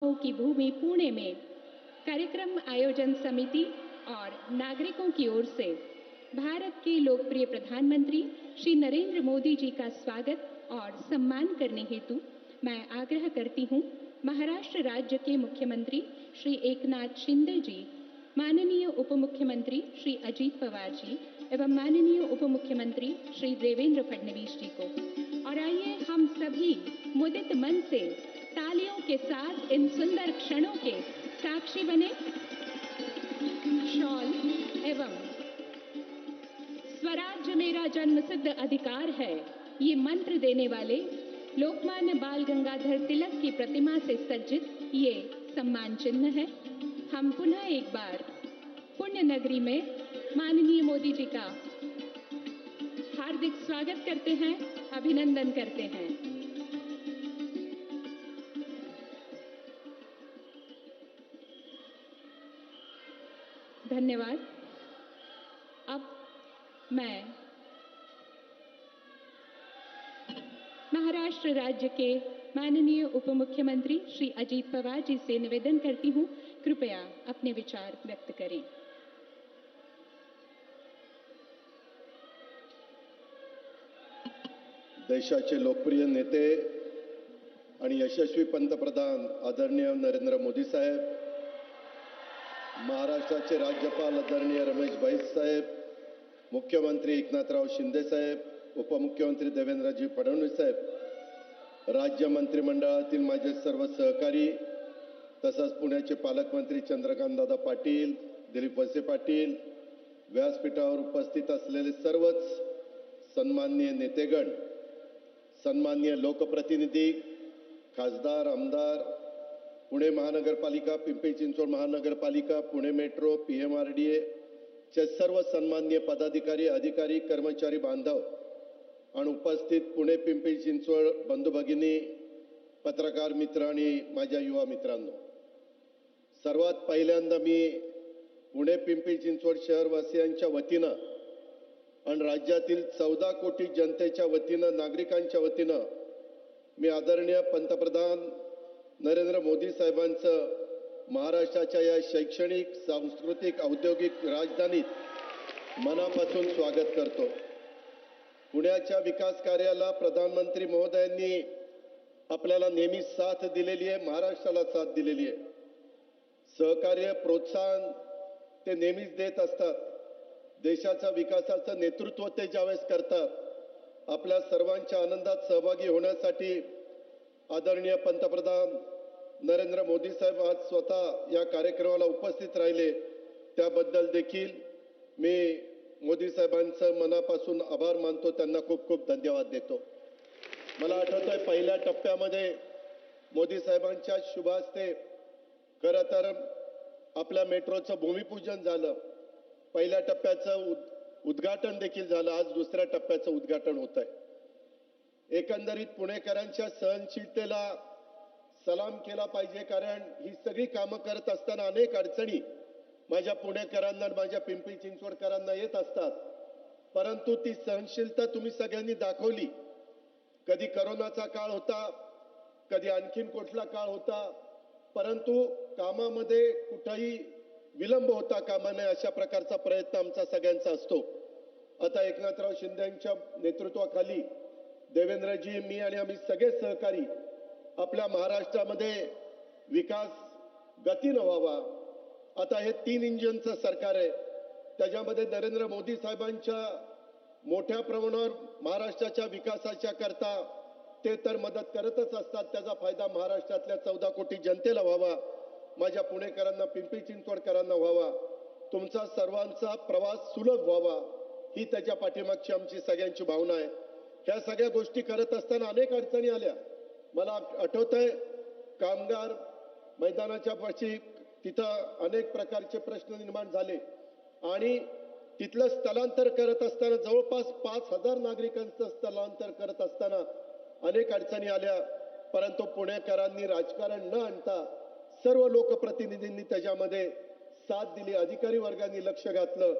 महानुभावों की भूमि पुणे में कार्यक्रम आयोजन समिति और नागरिकों की ओर से भारत के लोकप्रिय प्रधानमंत्री श्री नरेंद्र मोदी जी का स्वागत और सम्मान करने हेतु मैं आग्रह करती हूँ महाराष्ट्र राज्य के मुख्यमंत्री श्री एकनाथ शिंदे जी, माननीय उप मुख्यमंत्री श्री अजीत पवार जी एवं माननीय उप मुख्यमंत्री श्री देवेंद्र फडणवीस जी को। और आइए हम सभी मुदित मन से तालियों के साथ इन सुंदर क्षणों के साक्षी बने। शॉल एवं स्वराज्य मेरा जन्मसिद्ध अधिकार है ये मंत्र देने वाले लोकमान्य बाल गंगाधर तिलक की प्रतिमा से सज्जित ये सम्मान चिन्ह है। हम पुनः एक बार पुण्य नगरी में माननीय मोदी जी का हार्दिक स्वागत करते हैं, अभिनंदन करते हैं। धन्यवाद। अब मैं महाराष्ट्र राज्य के माननीय उप मुख्यमंत्री श्री अजीत पवार जी से निवेदन करती हूँ, कृपया अपने विचार व्यक्त करें। देशाचे लोकप्रिय नेते आणि यशस्वी पंतप्रधान आदरणीय नरेंद्र मोदी साहेब, महाराष्ट्राचे राज्यपाल आदरणीय रमेश बैस साहेब, मुख्यमंत्री एकनाथराव शिंदे साहेब, उपमुख्यमंत्री देवेंद्रजी फडणवीस साहेब, राज्य मंत्रिमंडळातील माझे सर्व सहकारी, तसंच पुण्याचे पालकमंत्री चंद्रकांतदादा पाटील, दिलीप वळसे पाटील, व्यासपीठावर उपस्थित असलेले सर्वच सन्माननीय नेतेगण, सन्माननीय लोकप्रतिनिधी, खासदार, आमदार, पुणे महानगरपालिका, पिंपरी चिंचवड महानगरपालिका, पुणे मेट्रो, PMRDA चे सर्व सन्माननीय पदाधिकारी, अधिकारी, कर्मचारी बांधव आणि उपस्थित पुणे पिंपरी चिंचवड बंधू भगिनी, पत्रकार मित्र आणि माझ्या युवा मित्रांनो, सर्वात पहिल्यांदा मी पुणे पिंपरी चिंचवड शहरवासियांच्या वतीनं आणि राज्यातील 14 कोटी जनतेच्या वतीनं, नागरिकांच्या वतीनं मी आदरणीय पंतप्रधान नरेंद्र मोदी साहेबांचं महाराष्ट्राच्या या शैक्षणिक, सांस्कृतिक, औद्योगिक राजधानीत मनापासून स्वागत करतो। पुण्याच्या विकास कार्याला प्रधानमंत्री महोदयांनी आपल्याला नेहमी साथ दिलेली आहे, महाराष्ट्राला साथ दिलेली आहे। सहकार्य, प्रोत्साहन ते नेहमीच देत असतात। देशाच्या विकासाचं नेतृत्व ते ज्यावेळेस करतात, आपल्या सर्वांच्या आनंदात सहभागी होण्यासाठी आदरणीय पंतप्रधान नरेंद्र मोदी साहेब आज स्वतः या कार्यक्रमाला उपस्थित राहिले, त्याबद्दल देखील मी मोदी साहेबांचं मनापासून आभार मानतो, त्यांना खूप खूप धन्यवाद देतो। मला आठवतंय पहिल्या टप्प्यामध्ये मोदी साहेबांच्या शुभ हस्ते खरं तर आपल्या मेट्रोचं भूमिपूजन झालं, पहिल्या टप्प्याचं उद्घाटन देखील झालं, आज दुसऱ्या टप्प्याचं उद्घाटन होत आहे। एकंदरीत पुणेकरांच्या सहनशीलतेला सलाम केला पाहिजे, कारण ही सगळी कामं करत असताना अनेक अडचणी माझ्या पुणेकरांना, माझ्या पिंपरी चिंचवडकरांना येत असतात, परंतु ती सहनशीलता तुम्ही सगळ्यांनी दाखवली। कधी करोनाचा काळ होता, कधी आणखीन कुठला काळ होता, परंतु कामामध्ये कुठेही विलंब होता कामा नये अशा प्रकारचा प्रयत्न आमचा सगळ्यांचा असतो। आता एकनाथराव शिंदेंच्या नेतृत्वाखाली देवेंद्रजी, मी आणि आम्ही सगळे सहकारी आपल्या महाराष्ट्रामध्ये विकास गतीनं व्हावा। आता हे 3 इंजिनचं सरकार आहे, त्याच्यामध्ये नरेंद्र मोदी साहेबांच्या मोठ्या प्रमाणावर महाराष्ट्राच्या विकासाच्या करता ते तर मदत करतच असतात, त्याचा फायदा महाराष्ट्रातल्या 14 कोटी जनतेला व्हावा, माझ्या पुणेकरांना, पिंपरी चिंचवडकरांना व्हावा, तुमचा सर्वांचा प्रवास सुलभ व्हावा, ही त्याच्या पाठीमागची आमची सगळ्यांची भावना आहे। ह्या सगळ्या गोष्टी करत असताना अनेक अडचणी आल्या। मला आठवतंय कामगार मैदानाच्या पाशी तिथं अनेक प्रकारचे प्रश्न निर्माण झाले आणि तिथलं स्थलांतर करत असताना जवळपास 5000 नागरिकांचं स्थलांतर करत असताना अनेक अडचणी आल्या, परंतु पुणेकरांनी राजकारण न आणता सर्व लोकप्रतिनिधींनी त्याच्यामध्ये साथ दिली, अधिकारी वर्गांनी लक्ष घातलं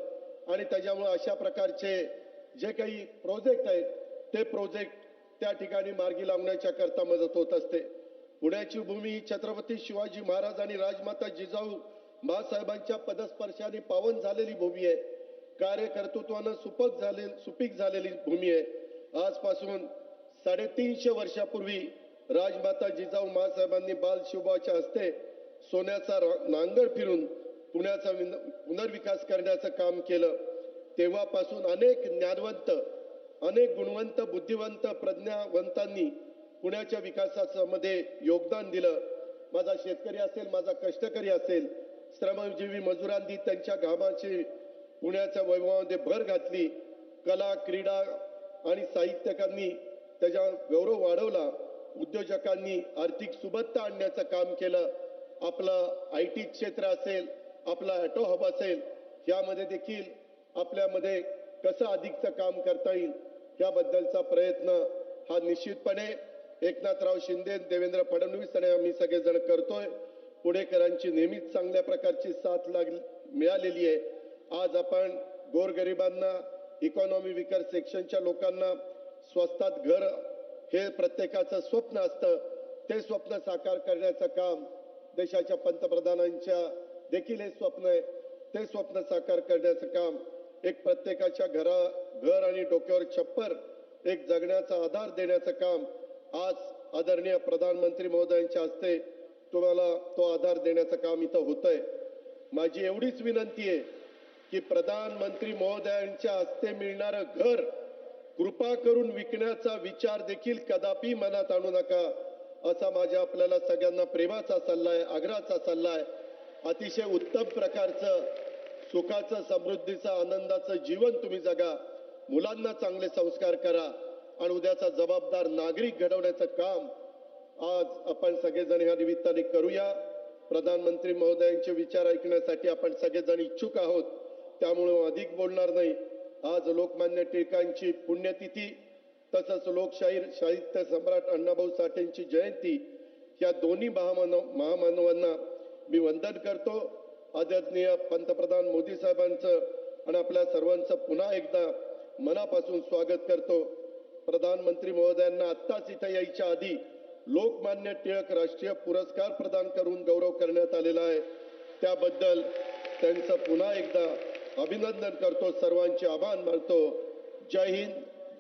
आणि त्याच्यामुळे अशा प्रकारचे जे काही प्रोजेक्ट आहेत ते प्रोजेक्ट त्या ठिकाणी मार्गी लावण्याच्या करता मदत होत असते। पुण्याची भूमी ही छत्रपती शिवाजी महाराज आणि राजमाता जिजाऊ माँसाहेबांच्या पदस्पर्शाने पावन झालेली भूमी आहे. कार्यकर्तृत्वानं सुपीक झालेली भूमी आहे. आजपासून 350 वर्षापूर्वी राजमाता जिजाऊ माँसाहेबांनी बाल शिवबाच्या हस्ते सोन्याचा नांगर फिरून पुण्याचा पुनर्विकास करण्याचं काम केलं. तेव्हापासून अनेक ज्ञानवंत, अनेक गुणवंत, बुद्धिवंत, प्रज्ञावंतांनी पुण्याच्या विकासामध्ये योगदान दिलं. माझा शेतकरी असेल, माझा कष्टकरी असेल, श्रमजीवी मजुरांनी त्यांच्या घामाची पुण्याच्या वैभवामध्ये भर घातली. कला, क्रीडा आणि साहित्यकांनी त्याचा गौरव वाढवला. उद्योजकांनी आर्थिक सुबत्ता आणण्याचं काम केलं. आपलं IT क्षेत्र असेल, आपला ऑटो हब असेल, यामध्ये देखील आपल्यामध्ये कसं अधिकचं काम करता येईल याबद्दलचा प्रयत्न हा निश्चितपणे एकनाथराव शिंदे, देवेंद्र फडणवीस आणि आम्ही सगळेजण करतोय. पुणेकरांची नेहमीच चांगल्या प्रकारची साथ मिळालेली आहे. आज आपण गोरगरिबांना, इकॉनॉमी विकर सेक्शनच्या लोकांना स्वस्तात घर हे प्रत्येकाचं स्वप्न असतं. ते स्वप्न साकार करण्याचं काम देशाच्या पंतप्रधानांच्या देखील हे स्वप्न आहे. ते स्वप्न साकार करण्याचं काम एक प्रत्येकाच्या घर आणि डोक्यावर छप्पर एक जगण्याचा आधार देण्याचं काम आज आदरणीय प्रधानमंत्री महोदयांच्या हस्ते तुम्हाला तो आधार देण्याचं काम इथं होतंय. माझी एवढीच विनंती आहे की प्रधानमंत्री महोदयांच्या हस्ते मिळणारं घर कृपा करून विकण्याचा विचार देखील कदापि मनात आणू नका, असा माझ्या आपल्याला सगळ्यांना प्रेमाचा सल्ला आहे, आग्रहाचा सल्ला आहे. अतिशय उत्तम प्रकारचं सुखाचं, समृद्धीचं, आनंदाचं जीवन तुम्ही जगा. मुलांना चांगले संस्कार करा आणि उद्याचा जबाबदार नागरिक घडवण्याचं काम आज आपण सगळेजण या निमित्ताने करूया. प्रधानमंत्री महोदयांचे विचार ऐकण्यासाठी आपण सगळेजण इच्छुक आहोत. त्यामुळे अधिक बोलणार नाही. आज लोकमान्य टिळकांची पुण्यतिथी तसंच लोकशाहीर साहित्य सम्राट अण्णाभाऊ साठेंची जयंती, या दोन्ही महामानवांना मी वंदन करतो. आदरणीय पंतप्रधान मोदी साहेबांचं आणि आपल्या सर्वांचं पुन्हा एकदा मनापासून स्वागत करतो. प्रधानमंत्री महोदयांना आत्ताच इथं यायच्या आधी लोकमान्य टिळक राष्ट्रीय पुरस्कार प्रदान करून गौरव करण्यात आलेला आहे. त्याबद्दल त्यांचं पुन्हा एकदा अभिनंदन करतो. सर्वांचे आभार मानतो. जय हिंद,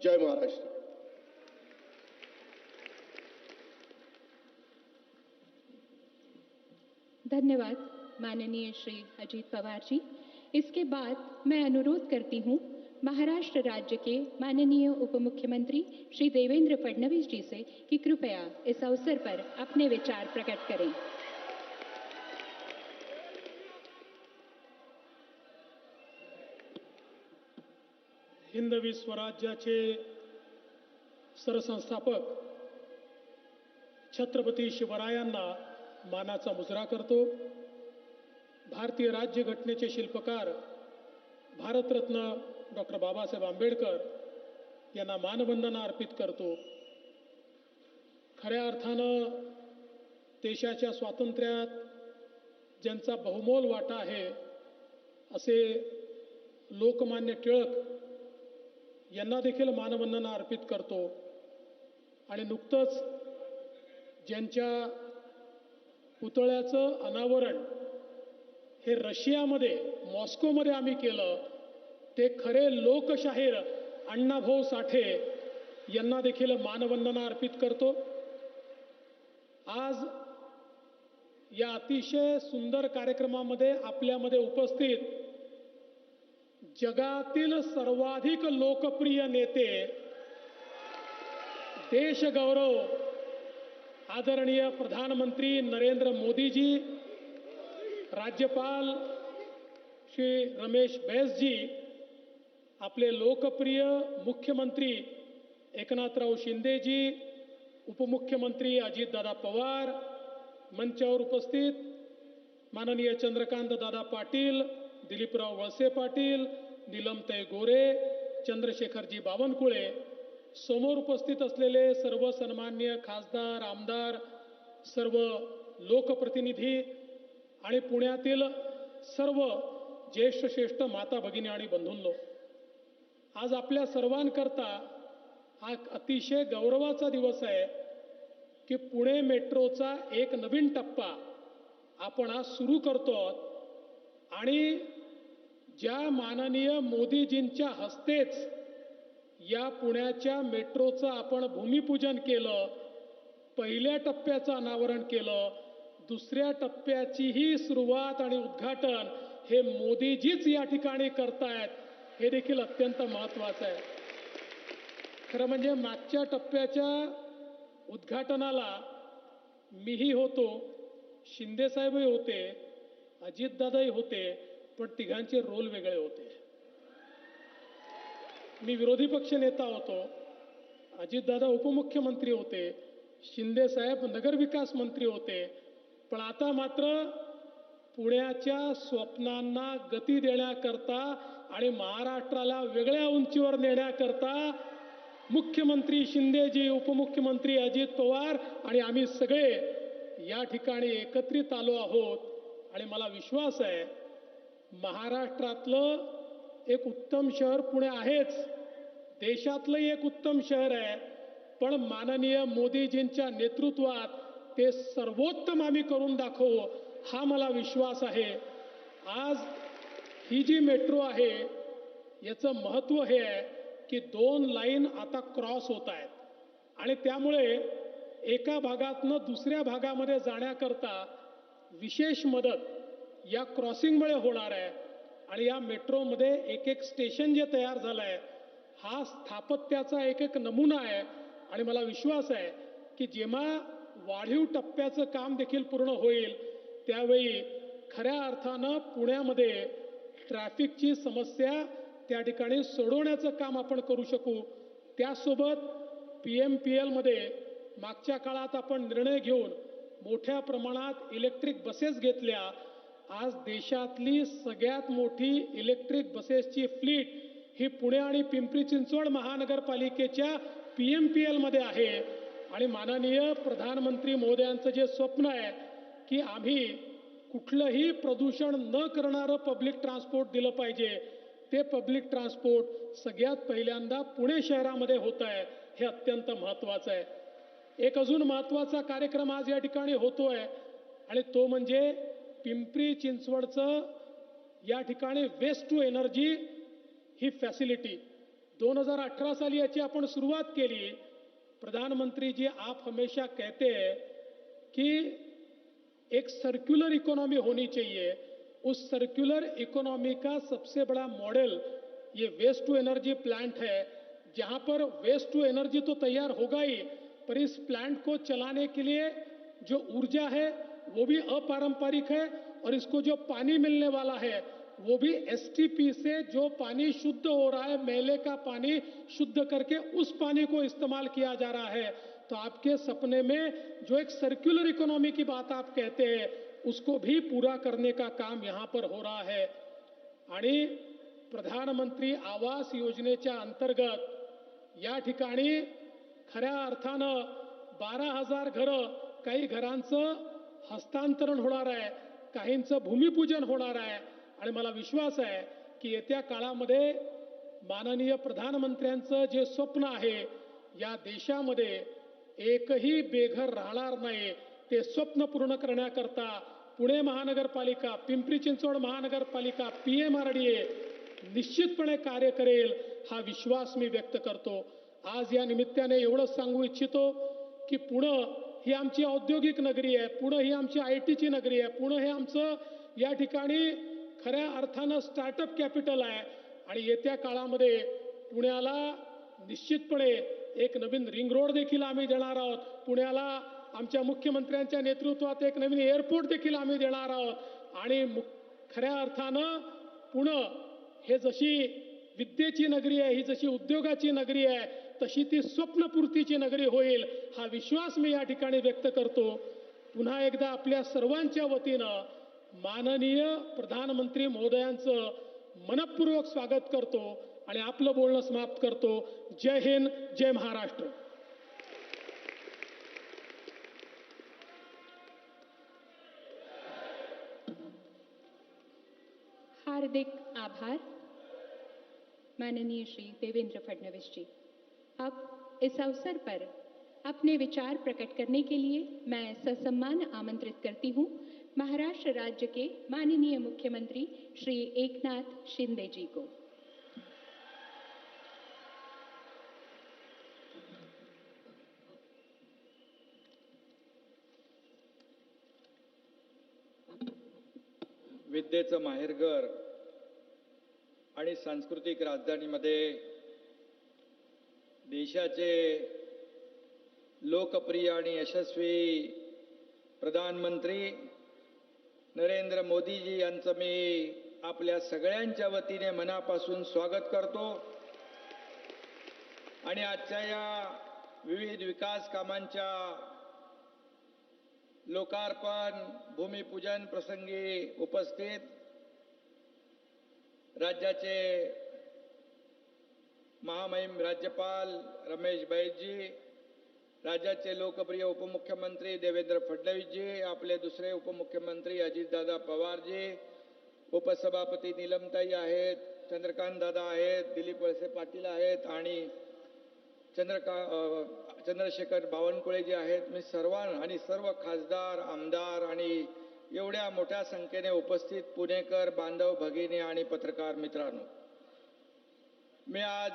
जय महाराष्ट्र. धन्यवाद माननीय श्री अजीत पवार जी। इसके बाद मैं अनुरोध करती हूँ महाराष्ट्र राज्य के माननीय उप मुख्यमंत्री श्री देवेंद्र फडणवीस जी से कि कृपया इस अवसर पर अपने विचार प्रकट करें। हिंदवी स्वराज्याचे सरसंस्थापक छत्रपती शिवरायांना मानाचा मुजरा करतो। भारतीय राज्यघटनेचे शिल्पकार भारतरत्न डॉक्टर बाबासाहेब आंबेडकर यांना मानवंदना अर्पित करतो। खऱ्या अर्थानं देशाच्या स्वातंत्र्यात ज्यांचा बहुमोल वाटा आहे असे लोकमान्य टिळक यांना देखील मानवंदना अर्पित करतो। आणि नुकतंच ज्यांच्या पुतळ्याचं अनावरण हे रशियामध्ये मॉस्कोमध्ये आम्ही केलं ते खरे लोकशाहीर अण्णाभाऊ साठे यांना देखील मानवंदना अर्पित करतो। आज या अतिशय सुंदर कार्यक्रमामध्ये आपल्यामध्ये उपस्थित जगातील सर्वाधिक लोकप्रिय नेते, देशगौरव आदरणीय प्रधानमंत्री नरेंद्र मोदीजी, राज्यपाल श्री रमेश बैस जी, आपले लोकप्रिय मुख्यमंत्री एकनाथराव शिंदेजी, उपमुख्यमंत्री अजितदादा पवार, मंचावर उपस्थित माननीय चंद्रकांत दादा पाटील, दिलीपराव वळसे पाटील, नीलमताई गोरे, चंद्रशेखरजी बावनकुळे, समोर उपस्थित असलेले सर्व सन्माननीय खासदार, आमदार, सर्व लोकप्रतिनिधी आणि पुण्यातील सर्व ज्येष्ठ श्रेष्ठ माता भगिनी आणि बंधूंनो, आज आपल्या सर्वांकरता हा अतिशय गौरवाचा दिवस आहे की पुणे मेट्रोचा एक नवीन टप्पा आपण आज सुरू करतो आणि ज्या माननीय मोदीजींच्या हस्तेच या पुण्याच्या मेट्रोचं आपण भूमिपूजन केलं, पहिल्या टप्प्याचं अनावरण केलं, दुसऱ्या टप्प्याचीही सुरुवात आणि उद्घाटन हे मोदीजीच या ठिकाणी करतायत, हे देखील अत्यंत महत्त्वाचं आहे. खरं म्हणजे मागच्या टप्प्याच्या उद्घाटनाला मीही होतो, शिंदेसाहेबही होते, अजितदादाही होते, पण तिघांचे रोल वेगळे होते. मी विरोधी पक्ष नेता होतो, अजितदादा उपमुख्यमंत्री होते, शिंदेसाहेब नगरविकास मंत्री होते. पण आता मात्र पुण्याच्या स्वप्नांना गती देण्याकरता आणि महाराष्ट्राला वेगळ्या उंचीवर नेण्याकरता मुख्यमंत्री शिंदेजी, उपमुख्यमंत्री अजित पवार आणि आम्ही सगळे या ठिकाणी एकत्रित आलो आहोत. आणि मला विश्वास आहे महाराष्ट्रातलं एक उत्तम शहर पुणे आहेच, देशातलं एक उत्तम शहर आहे, पण माननीय मोदीजींच्या नेतृत्वात ते सर्वोत्तम आम्ही करून दाखवू, हा मला विश्वास आहे. आज ही जी मेट्रो आहे याचं महत्त्व हे आहे की 2 लाईन आता क्रॉस होत आहेत आणि त्यामुळे एका भागातनं दुसऱ्या भागामध्ये जाण्याकरता विशेष मदत या क्रॉसिंगमुळे होणार आहे. आणि या मेट्रोमध्ये एक एक स्टेशन जे तयार झालं आहे हा स्थापत्याचा एक एक नमुना आहे. आणि मला विश्वास आहे की जेव्हा वाढीव टप्प्याचं काम देखील पूर्ण होईल त्यावेळी खऱ्या अर्थानं पुण्यामध्ये ट्रॅफिकची समस्या त्या ठिकाणी सोडवण्याचं काम आपण करू शकू. त्यासोबत PMPLमध्ये मागच्या काळात आपण निर्णय घेऊन मोठ्या प्रमाणात इलेक्ट्रिक बसेस घेतल्या. आज देशातली सगळ्यात मोठी इलेक्ट्रिक बसेसची फ्लीट ही पुणे आणि पिंपरी चिंचवड महानगरपालिकेच्या PMPLमध्ये आहे. आणि माननीय प्रधानमंत्री महोदयांचं जे स्वप्न आहे की आम्ही कुठलंही प्रदूषण न करणारं पब्लिक ट्रान्सपोर्ट दिलं पाहिजे, ते पब्लिक ट्रान्सपोर्ट सगळ्यात पहिल्यांदा पुणे शहरामध्ये होत आहे, हे अत्यंत महत्त्वाचं आहे. एक अजून महत्त्वाचा कार्यक्रम आज या ठिकाणी होतोय आणि तो म्हणजे पिंपरी चिंचवडचं या ठिकाणी वेस्ट टू एनर्जी ही फॅसिलिटी 2018 साली याची आपण सुरुवात केली. प्रधानमंत्री जी आप हमेशा कहते हैं कि एक सर्कुलर इकोनॉमी होनी चाहिए, उस सर्कुलर इकोनॉमी का सबसे बड़ा मॉडल ये वेस्ट टू एनर्जी प्लांट है, जहां पर वेस्ट टू एनर्जी तो तैयार होगा ही, पर इस प्लांट को चलाने के लिए जो ऊर्जा है वो भी अपारंपरिक है और इसको जो पानी मिलने वाला है वो भी STP से जो पानी शुद्ध हो रहा है, मेले का पानी शुद्ध करके उस पानी को इस्तेमाल किया जा रहा है. तो आपके सपने में जो एक सर्कुलर इकोनॉमी की बात आप कहते हैं उसको भी पूरा करने का काम यहाँ पर हो रहा है. आणि प्रधानमंत्री आवास योजनेच्या अंतर्गत या ठिकाणी खऱ्या अर्थानं 12,000 घरं, काही घरांचं हस्तांतरण होणार आहे, काहींचं भूमिपूजन होणार आहे. आणि मला विश्वास आहे की येत्या काळामध्ये माननीय प्रधानमंत्र्यांचं जे स्वप्न आहे या देशामध्ये एकही बेघर राहणार नाही, ते स्वप्न पूर्ण करण्याकरता पुणे महानगरपालिका, पिंपरी चिंचवड महानगरपालिका, PMRDA निश्चितपणे कार्य करेल, हा विश्वास मी व्यक्त करतो. आज या निमित्ताने एवढंच सांगू इच्छितो की पुणे ही आमची औद्योगिक नगरी आहे, पुणे ही आमची ITची नगरी आहे, पुणे हे आमचं या ठिकाणी खऱ्या अर्थानं स्टार्टअप कॅपिटल आहे. आणि येत्या काळामध्ये पुण्याला निश्चितपणे एक नवीन रिंग रोड देखील आम्ही देणार आहोत. पुण्याला आमच्या मुख्यमंत्र्यांच्या नेतृत्वात एक नवीन एअरपोर्ट देखील आम्ही देणार आहोत. आणि खऱ्या अर्थानं पुणे हे जशी विद्येची नगरी आहे, ही जशी उद्योगाची नगरी आहे, तशी ती स्वप्नपूर्तीची नगरी होईल, हा विश्वास मी या ठिकाणी व्यक्त करतो. पुन्हा एकदा आपल्या सर्वांच्या वतीनं माननीय प्रधानमंत्री महोदयांचं मनपूर्वक स्वागत करतो आणि आपलं बोलणं समाप्त करतो. जय हिंद, जय महाराष्ट्र. हार्दिक आभार माननीय श्री देवेंद्र फडणवीस जी. अब इस अवसर पर अपने विचार प्रकट करने के लिए मैं ससम्मान आमंत्रित करती हूँ महाराष्ट्र राज्य के माननीय मुख्यमंत्री श्री एकनाथ शिंदे जी को। विद्येचं माहेरघर आणि सांस्कृतिक राजधानीमध्ये देशाचे लोकप्रिय आणि यशस्वी प्रधानमंत्री नरेंद्र मोदीजी यांचं मी आपल्या सगळ्यांच्या वतीने मनापासून स्वागत करतो आणि आजच्या या विविध विकास कामांच्या लोकार्पण भूमिपूजन प्रसंगी उपस्थित राज्याचे महामहिम राज्यपाल रमेश बैसजी, राज्याचे लोकप्रिय उपमुख्यमंत्री देवेंद्र फडणवीसजी, आपले दुसरे उपमुख्यमंत्री अजितदादा पवारजी, उपसभापती नीलमताई आहेत, चंद्रकांत दादा आहेत, दिलीप वळसे पाटील आहेत आणि चंद्रशेखर बावनकुळे जे आहेत, मी आणि सर्व खासदार आमदार आणि एवढ्या मोठ्या संख्येने उपस्थित पुणेकर बांधव भगिनी आणि पत्रकार मित्रांनो, मी आज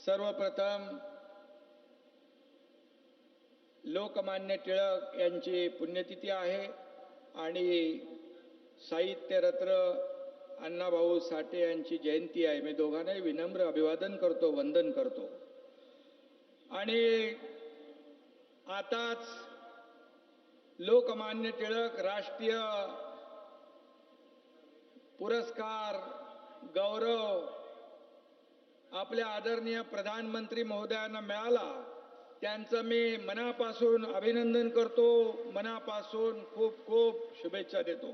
सर्वप्रथम लोकमान्य टिळक यांची पुण्यतिथी आहे आणि साहित्यरत्न अण्णाभाऊ साठे यांची जयंती आहे. मी दोघांनाही विनम्र अभिवादन करतो, वंदन करतो. आणि आताच लोकमान्य टिळक राष्ट्रीय पुरस्कार गौरव आपल्या आदरणीय प्रधानमंत्री महोदयांना मिळाला. त्यांचं मी मनापासून अभिनंदन करतो, मनापासून खूप खूप शुभेच्छा देतो.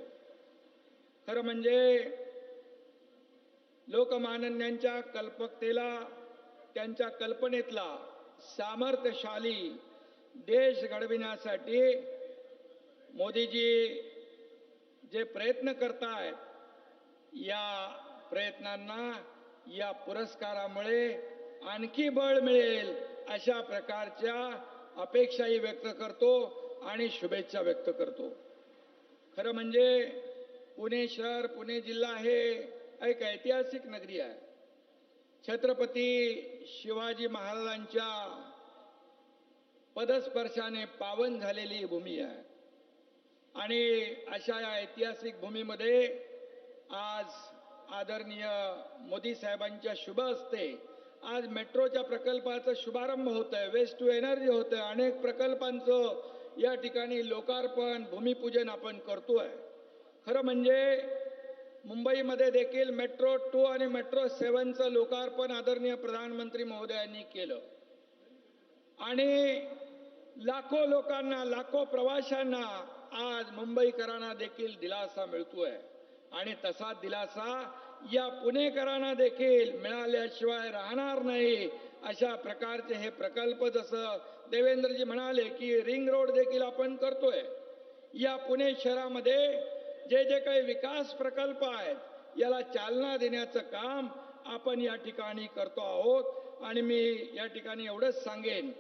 खरं म्हणजे लोकमान्यांच्या कल्पकतेला, त्यांच्या कल्पनेतला सामर्थ्यशाली देश घडविण्यासाठी मोदीजी जे प्रयत्न करतायत, या प्रयत्नांना या पुरस्कारामुळे आणखी बळ मिळेल अशा प्रकारच्या अपेक्षाही व्यक्त करतो आणि शुभेच्छा व्यक्त करतो. खरं म्हणजे पुणे शहर, पुणे जिल्हा हे एक ऐतिहासिक नगरी आहे. छत्रपती शिवाजी महाराजांच्या पदस्पर्शाने पावन झालेली भूमी आहे आणि अशा या ऐतिहासिक भूमीमध्ये आज आदरणीय मोदी साहेबांच्या शुभ हस्ते आज मेट्रोच्या प्रकल्पाचं शुभारंभ होत आहे, वेस्ट टू एनर्जी होत आहे, अनेक प्रकल्पांचं या ठिकाणी लोकार्पण भूमिपूजन आपण करतोय. खरं म्हणजे मुंबईमध्ये देखील मेट्रो 2 आणि मेट्रो 7चं लोकार्पण आदरणीय प्रधानमंत्री महोदयांनी केलं आणि लाखो लोकांना, लाखो प्रवाशांना आज मुंबईकरांना देखील दिलासा मिळतोय आणि तसा दिलासा या पुणेकरांना देखील मिळाल्याशिवाय राहणार नाही. अशा प्रकारचे हे प्रकल्प, जसं देवेंद्रजी म्हणाले की रिंग रोड देखील आपण करतोय. या पुणे शहरामध्ये जे जे काही विकास प्रकल्प आहेत याला चालना देण्याचं काम आपण या ठिकाणी करतो आहोत. आणि मी या ठिकाणी एवढंच सांगेन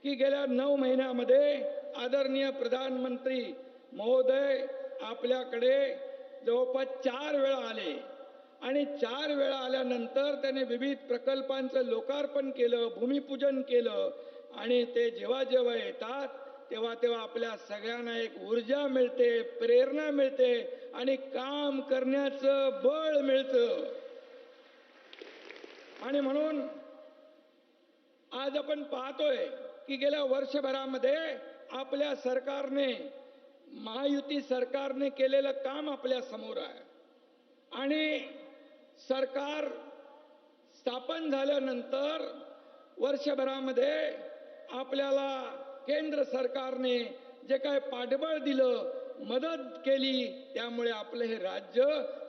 की गेल्या 9 महिन्यामध्ये आदरणीय प्रधानमंत्री महोदय आपल्याकडे जवळपास 4 वेळा आले आणि 4 वेळा आल्यानंतर त्यांनी विविध प्रकल्पांचं लोकार्पण केलं, भूमिपूजन केलं आणि ते जेव्हा जेव्हा येतात तेव्हा तेव्हा आपल्या सगळ्यांना एक ऊर्जा मिळते, प्रेरणा मिळते आणि काम करण्याचं बळ मिळतं. आणि म्हणून आज आपण पाहतोय की गेल्या वर्षभरामध्ये आपल्या सरकारने, महायुती सरकारने केलेलं काम आपल्या समोर आहे. आणि सरकार स्थापन झाल्यानंतर वर्षभरामध्ये आपल्याला केंद्र सरकारने जे काय पाठबळ दिलं, मदत केली, त्यामुळे आपलं हे राज्य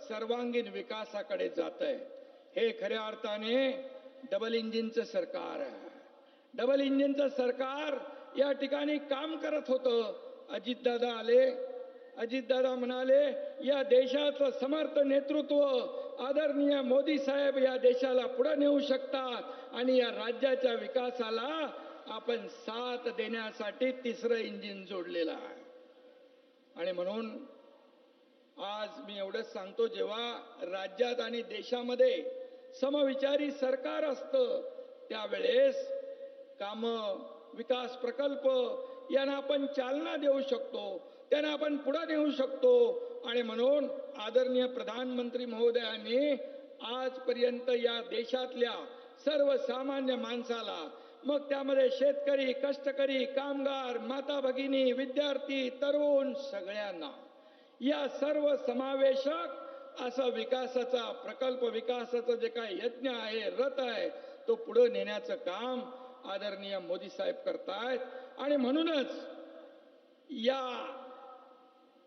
सर्वांगीण विकासाकडे जात आहे. हे खऱ्या अर्थाने डबल इंजिनचं सरकार आहे. डबल इंजिनचं सरकार या ठिकाणी काम करत होतं. अजितदादा आले, अजितदादा म्हणाले या देशाचं समर्थ नेतृत्व आदरणीय मोदी साहेब या देशाला पुढे नेऊ शकतात आणि या राज्याच्या विकासाला आपण साथ देण्यासाठी तिसरं इंजिन जोडलेलं आहे. आणि म्हणून आज मी एवढंच सांगतो, जेव्हा राज्यात आणि देशामध्ये समविचारी सरकार असतं त्यावेळेस कामं, विकास प्रकल्प यांना आपण चालना देऊ शकतो, त्यांना आपण पुढे नेऊ शकतो. आणि म्हणून आदरणीय प्रधानमंत्री महोदयांनी आजपर्यंत या देशातल्या सर्वसामान्य माणसाला, मग त्यामध्ये शेतकरी, कष्टकरी, कामगार, माता भगिनी, विद्यार्थी, तरुण, सगळ्यांना या सर्व समावेशक असा विकासाचा प्रकल्प, विकासाचा जे काही यज्ञ आहे, रथ आहे, तो पुढे नेण्याचं काम आदरणीय मोदी साहेब करतायत. आणि म्हणूनच या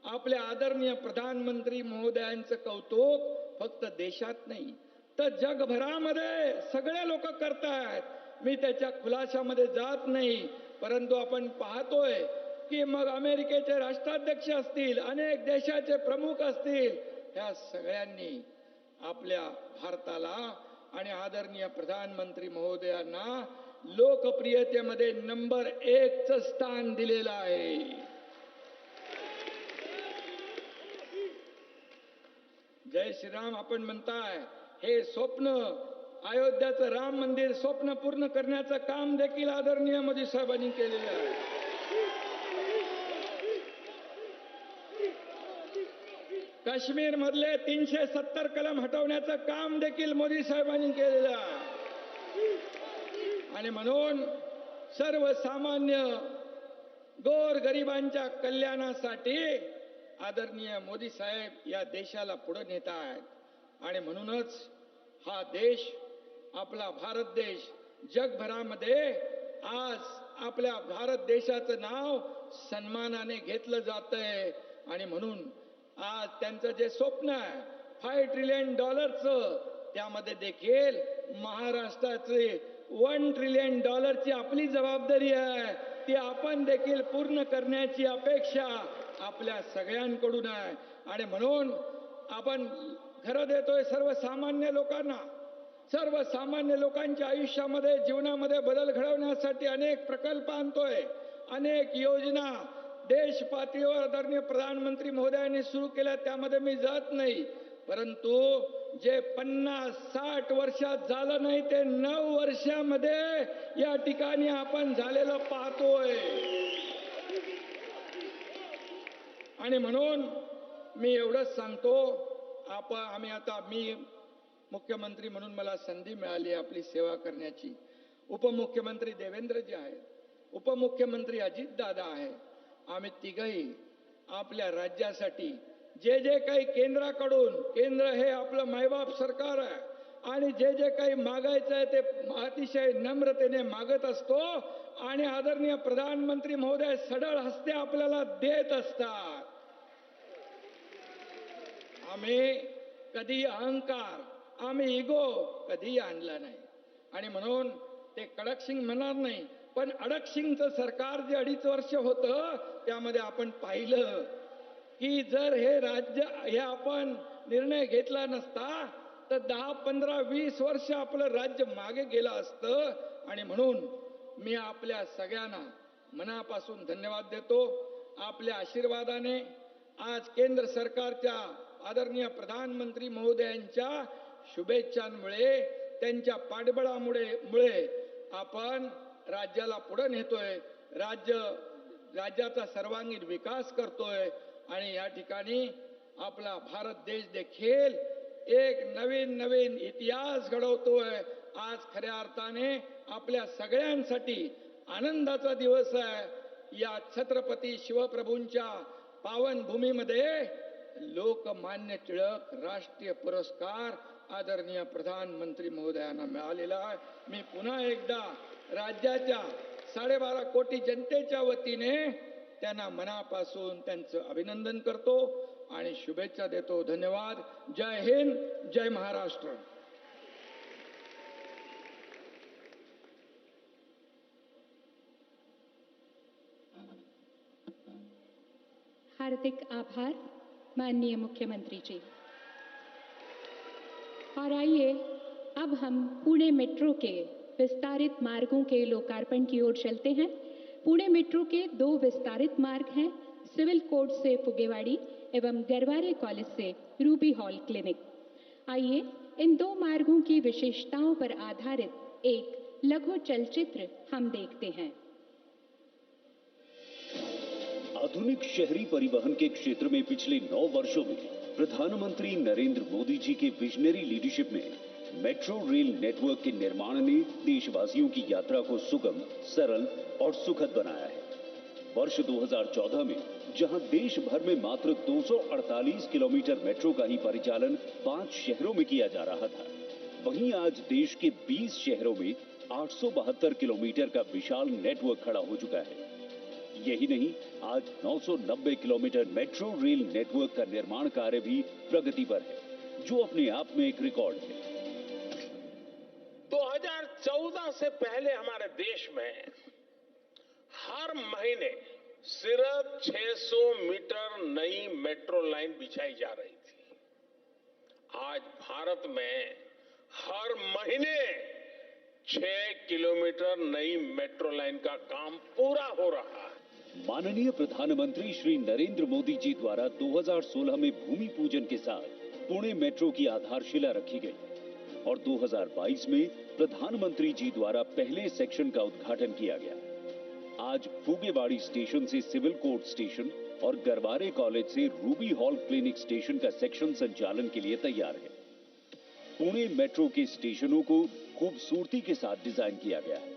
आपल्या आदरणीय प्रधानमंत्री महोदयांचं कौतुक फक्त देशात नाही तर जगभरामध्ये सगळे लोक करतायत. मी त्याच्या खुलाशामध्ये जात नाही, परंतु आपण पाहतोय की मग अमेरिकेचे राष्ट्राध्यक्ष असतील, अनेक देशाचे प्रमुख असतील, ह्या सगळ्यांनी आपल्या भारताला आणि आदरणीय प्रधानमंत्री महोदयांना लोकप्रियतेमध्ये नंबर 1चं स्थान दिलेलं आहे. जय श्रीराम आपण म्हणताय, हे स्वप्न, अयोध्याचं राम मंदिर स्वप्न पूर्ण करण्याचं काम देखील आदरणीय मोदी साहेबांनी केलेलं आहे. काश्मीर मधले 370 कलम हटवण्याचं काम देखील मोदी साहेबांनी केलेलं आहे. आणि म्हणून सर्वसामान्य गोरगरिबांच्या कल्याणासाठी आदरणीय मोदी साहेब या देशाला पुढे नेत आहेत. आणि म्हणूनच हा देश, आपला भारत देश जगभरामध्ये आज आपल्या भारत देशाचं नाव सन्मानाने घेतलं जातंय. आणि म्हणून आज त्यांचं जे स्वप्न आहे $5 ट्रिलियन, त्यामध्ये देखील महाराष्ट्राचे $1 ट्रिलियन आपली जबाबदारी आहे. ती आपण देखील पूर्ण करण्याची अपेक्षा आपल्या सगळ्यांकडून आहे. आणि म्हणून आपण घरं देतोय सर्वसामान्य लोकांना. सर्वसामान्य लोकांच्या आयुष्यामध्ये, जीवनामध्ये बदल घडवण्यासाठी अनेक प्रकल्प आणतोय, अनेक योजना देश पातळीवर आदरणीय प्रधानमंत्री महोदयांनी सुरू केल्या, त्यामध्ये मी जात नाही. परंतु जे 50-60 वर्षात झालं नाही ते 9 वर्षामध्ये या ठिकाणी आपण झालेलं पाहतोय. आणि म्हणून मी एवढंच सांगतो, मी मुख्यमंत्री म्हणून मला संधी मिळाली आपली सेवा करण्याची. उपमुख्यमंत्री देवेंद्रजी आहेत, उपमुख्यमंत्री अजितदादा आहे. आम्ही तिघही आपल्या राज्यासाठी जे जे काही केंद्राकडून, केंद्र हे आपलं मायबाप सरकार आहे, आणि जे जे काही मागायचं आहे ते अतिशय नम्रतेने मागत असतो. आणि आदरणीय प्रधानमंत्री महोदय सढळ हस्ते आपल्याला देत असतात. आम्ही कधी अहंकार, आम्ही इगो कधी आणला नाही. आणि म्हणून ते कडक सिंग म्हणणार नाही, पण अडक सिंगचं सरकार जे 2.5 वर्ष होतं त्यामध्ये आपण पाहिलं की जर हे आपण निर्णय घेतला नसता तर 10, 15, 20 वर्ष आपलं राज्य मागे गेलं असतं. आणि म्हणून मी आपल्या सगळ्यांना मनापासून धन्यवाद देतो. आपल्या आशीर्वादाने आज केंद्र सरकारच्या आदरणीय महोदयांच्या शुभेच्छांमुळे, त्यांच्या पाठबळामुळे आपण राज्याला पुढे नेतोय, राज्याचा सर्वांगीण विकास करतोय. आणि या ठिकाणी आपला भारत देश देखील एक नवीन इतिहास घडवतोय. आज खऱ्या अर्थाने आपल्या सगळ्यांसाठी आनंदाचा दिवस आहे. या छत्रपती शिवप्रभूंच्या पावन भूमीमध्ये लोकमान्य टिळक राष्ट्रीय पुरस्कार आदरणीय प्रधानमंत्री महोदयांना मिळालेला आहे. मी पुन्हा एकदा राज्याच्या 12.5 कोटी जनतेच्या वतीने त्यांना मनापासून त्यांचं अभिनंदन करतो आणि शुभेच्छा देतो. धन्यवाद. जय हिंद, जय महाराष्ट्र. हार्दिक आभार माननीय मुख्यमंत्री जी. और आइए अब हम पुणे मेट्रो के विस्तारित मार्गों के लोकार्पण की ओर चलते हैं। पुणे मेट्रो के 2 विस्तारित मार्ग हैं, सिविल कोर्ट से फुगेवाड़ी एवं गरवारे कॉलेज से रूबी हॉल क्लिनिक। आइए इन 2 मार्गों की विशेषताओं पर आधारित एक लघु चलचित्र हम देखते हैं। आधुनिक शहरी परिवहन के क्षेत्र में पिछले 9 वर्षों में प्रधानमंत्री नरेंद्र मोदी जी के विजनरी लीडरशिप में मेट्रो रेल नेटवर्क के निर्माण ने देशवासियों की यात्रा को सुगम, सरल और सुखद बनाया है। वर्ष 2014 में जहां देश भर में मात्र 248 किलोमीटर मेट्रो का ही परिचालन 5 शहरों में किया जा रहा था, वहीं आज देश के 20 शहरों में 872 किलोमीटर का विशाल नेटवर्क खड़ा हो चुका है। यही नहीं, आज 990 किलोमीटर मेट्रो रेल नेटवर्क का निर्माण कार्य भी प्रगति पर है, जो अपने आप में एक रिकॉर्ड है। 2014 से पहले हमारे देश में हर महीने सिर्फ 600 मीटर नई मेट्रो लाइन बिछाई जा रही थी। आज भारत में हर महीने 6 किलोमीटर नई मेट्रो लाइन का काम पूरा हो रहा है। माननीय प्रधानमंत्री श्री नरेंद्र मोदी जी द्वारा 2016 में भूमि पूजन के साथ पुणे मेट्रो की आधारशिला रखी गई और 2022 में प्रधानमंत्री जी द्वारा पहले सेक्शन का उद्घाटन किया गया। आज फुगेवाड़ी स्टेशन से सिविल कोर्ट स्टेशन और गरवारे कॉलेज से रूबी हॉल क्लिनिक स्टेशन का सेक्शन संचालन के लिए तैयार है। पुणे मेट्रो के स्टेशनों को खूबसूरती के साथ डिजाइन किया गया है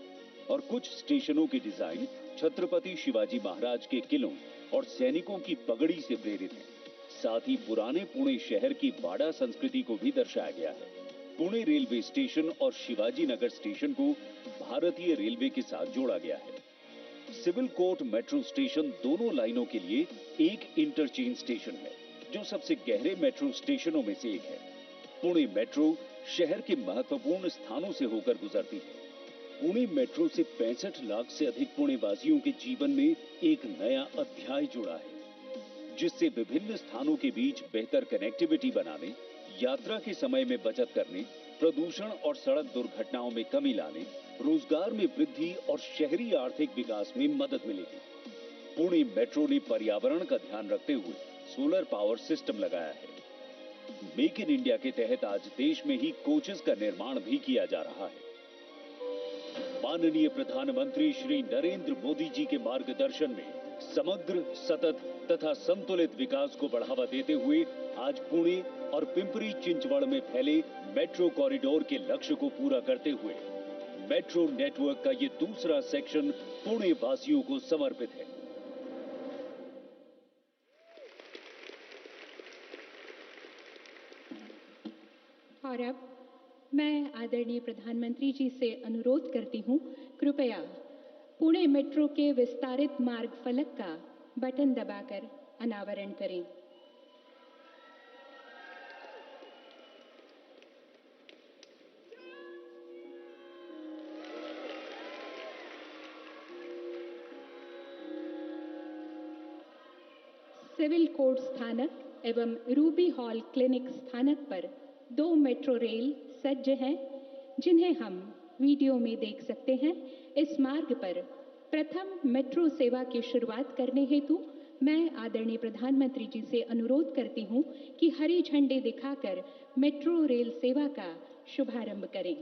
और कुछ स्टेशनों के डिजाइन छत्रपति शिवाजी महाराज के किलों और सैनिकों की पगड़ी से प्रेरित है। साथ ही पुराने पुणे शहर की बाड़ा संस्कृति को भी दर्शाया गया है। पुणे रेलवे स्टेशन और शिवाजी नगर स्टेशन को भारतीय रेलवे के साथ जोड़ा गया है। सिविल कोर्ट मेट्रो स्टेशन दोनों लाइनों के लिए एक इंटरचेंज स्टेशन है, जो सबसे गहरे मेट्रो स्टेशनों में से एक है। पुणे मेट्रो शहर के महत्वपूर्ण स्थानों से होकर गुजरती है। पुणे मेट्रो से 65 लाख से अधिक पुणेवासियों के जीवन में एक नया अध्याय जुड़ा है, जिससे विभिन्न स्थानों के बीच बेहतर कनेक्टिविटी बनाने, यात्रा के समय में बचत करने, प्रदूषण और सड़क दुर्घटनाओं में कमी लाने, रोजगार में वृद्धि और शहरी आर्थिक विकास में मदद मिलेगी। पुणे मेट्रो ने पर्यावरण का ध्यान रखते हुए सोलर पावर सिस्टम लगाया है। मेक इन इंडिया के तहत आज देश में ही कोचेस का निर्माण भी किया जा रहा है। माननीय प्रधानमंत्री श्री नरेंद्र मोदी जी के मार्गदर्शन में समग्र, सतत तथा संतुलित विकास को बढ़ावा देते हुए आज पुणे और पिंपरी चिंचवड़ में फैले मेट्रो कॉरिडोर के लक्ष्य को पूरा करते हुए मेट्रो नेटवर्क का ये दूसरा सेक्शन पुणे वासियों को समर्पित है। और अब मैं आदरणीय प्रधानमंत्री जी से अनुरोध करती हूं, कृपया पुणे मेट्रो के विस्तारित मार्ग फलक का बटन दबाकर अनावरण करें। सिविल कोर्ट स्थानक एवं रूबी हॉल क्लिनिक स्थानक पर 2 मेट्रो रेल सज्ज हैं, जिन्हें हम वीडियो में देख सकते हैं। इस मार्ग पर प्रथम मेट्रो सेवा की शुरुआत करने हेतु मैं आदरणीय प्रधानमंत्री जी से अनुरोध करती हूं कि हरी झंडी दिखाकर मेट्रो रेल सेवा का शुभारंभ करें।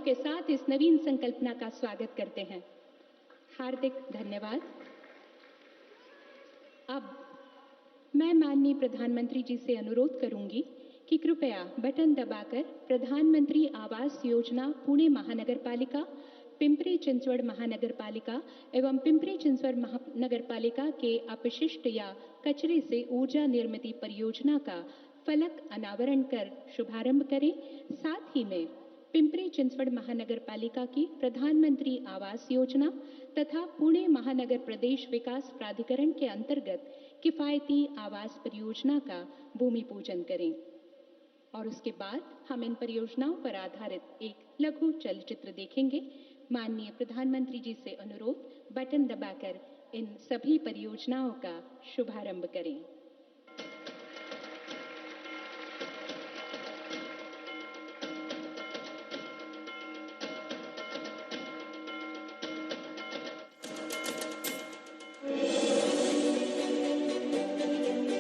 के साथ इस नवीन संकल्पना का स्वागत करते हैं। हार्दिक धन्यवाद। अब मैं माननीय प्रधानमंत्री जी से अनुरोध करूंगी कि कृपया बटन दबाकर प्रधानमंत्री आवास योजना पुणे महानगर पालिका, पिंपरी चिंचवड़ महानगर पालिका एवं पिंपरी चिंचवड़ महानगर पालिका के अपशिष्ट या कचरे से ऊर्जा निर्मित परियोजना का फलक अनावरण कर शुभारंभ करें। साथ ही में पिंपरी चिंचवड़ महानगर पालिका की प्रधानमंत्री आवास योजना तथा पुणे महानगर प्रदेश विकास प्राधिकरण के अंतर्गत किफायती आवास परियोजना का भूमि पूजन करें। और उसके बाद हम इन परियोजनाओं पर आधारित एक लघु चलचित्र देखेंगे। माननीय प्रधानमंत्री जी से अनुरोध, बटन दबाकर इन सभी परियोजनाओं का शुभारंभ करें।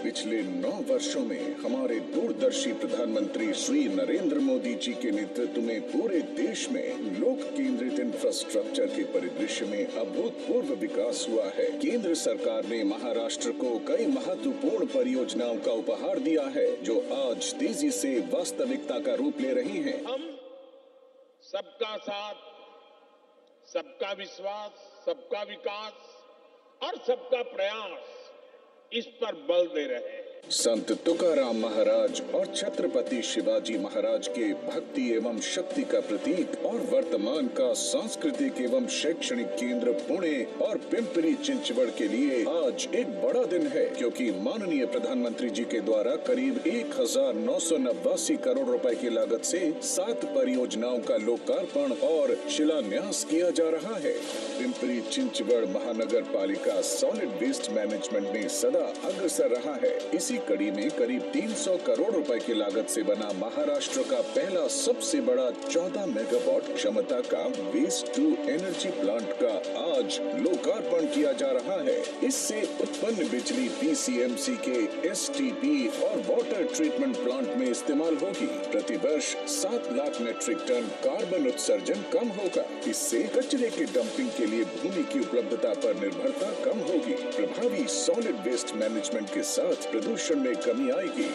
पिछले 9 वर्षों में हमारे दूरदर्शी प्रधानमंत्री श्री नरेंद्र मोदी जी के नेतृत्व में पूरे देश में लोक केंद्रित इंफ्रास्ट्रक्चर के परिदृश्य में अभूतपूर्व विकास हुआ है। केंद्र सरकार ने महाराष्ट्र को कई महत्वपूर्ण परियोजनाओं का उपहार दिया है, जो आज तेजी से वास्तविकता का रूप ले रही हैं। हम सबका साथ, सबका विश्वास, सबका विकास और सबका प्रयास इस पर बल दे रहे हैं। संत तुकाराम महाराज और छत्रपति शिवाजी महाराज के भक्ति एवं शक्ति का प्रतीक और वर्तमान का सांस्कृतिक एवं शैक्षणिक केंद्र पुणे और पिंपरी चिंचवड़ के लिए आज एक बड़ा दिन है, क्योंकि माननीय प्रधानमंत्री जी के द्वारा करीब 1989 करोड़ रुपए की लागत से 7 परियोजनाओं का लोकार्पण और शिलान्यास किया जा रहा है। पिंपरी चिंचवड़ महानगर पालिका सॉलिड वेस्ट मैनेजमेंट में सदा अग्रसर रहा है। इसी कड़ी में करीब 300 करोड़ रुपए की लागत से बना महाराष्ट्र का पहला सबसे बड़ा 14 मेगावाट क्षमता का वेस्ट टू एनर्जी प्लांट का आज लोकार्पण किया जा रहा है। इससे उत्पन्न बिजली पीसीएमसी के एसटीपी और वाटर ट्रीटमेंट प्लांट में इस्तेमाल होगी। प्रतिवर्ष 7 लाख मीट्रिक टन कार्बन उत्सर्जन कम होगा। इससे कचरे के डंपिंग के लिए भूमि की उपलब्धता पर निर्भरता कम होगी। प्रभावी सॉलिड वेस्ट मैनेजमेंट के साथ प्रदूषण में कमी आएगी।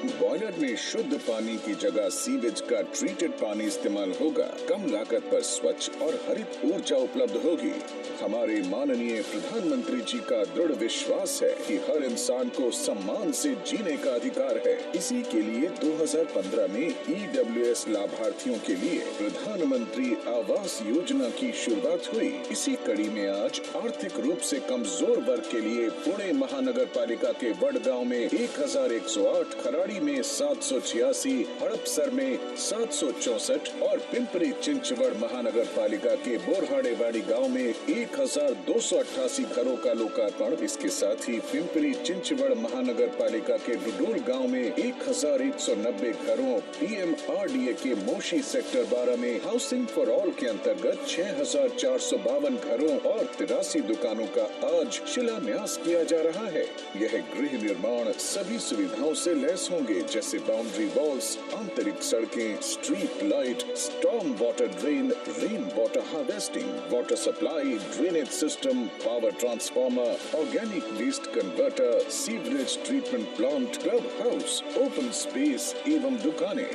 बॉयलर में शुद्ध पानी की जगह सीवेज का ट्रीटेड पानी इस्तेमाल होगा। कम लागत पर स्वच्छ और हरित ऊर्जा उपलब्ध होगी। हमारे माननीय प्रधानमंत्री जी का दृढ़ विश्वास है कि हर इंसान को सम्मान से जीने का अधिकार है। इसी के लिए 2015 में ईडब्ल्यूएस लाभार्थियों के लिए प्रधानमंत्री आवास योजना की शुरुआत हुई। इसी कड़ी में आज आर्थिक रूप से कमजोर वर्ग के लिए पुणे महानगर पालिका के वडगांव में 1108, खराड़ी में 786, हड़पसर में 764 और पिंपरी चिंचवड़ महानगर पालिका के बोरहाड़ेवाड़ी गांव में 1288 घरों का लोकार्पण। इसके साथ ही पिंपरी चिंचवड़ महानगर पालिका के डुडूर गांव में 1190 घरों, पीएमआरडीए के मोशी सेक्टर 12 में हाउसिंग फॉर ऑल के अंतर्गत 6452 घरों और 83 दुकानों का आज शिलान्यास किया जा रहा है। यह गृह निर्माण सभी सुविधाओं से लैस होंगे, जैसे बाउंड्री वॉल्स, आंतरिक सड़कें, street light, storm water drain, rain water harvesting, water supply, drainage system, power transformer, organic waste converter, sewerage treatment plant, club house, open space एवं दुकानें।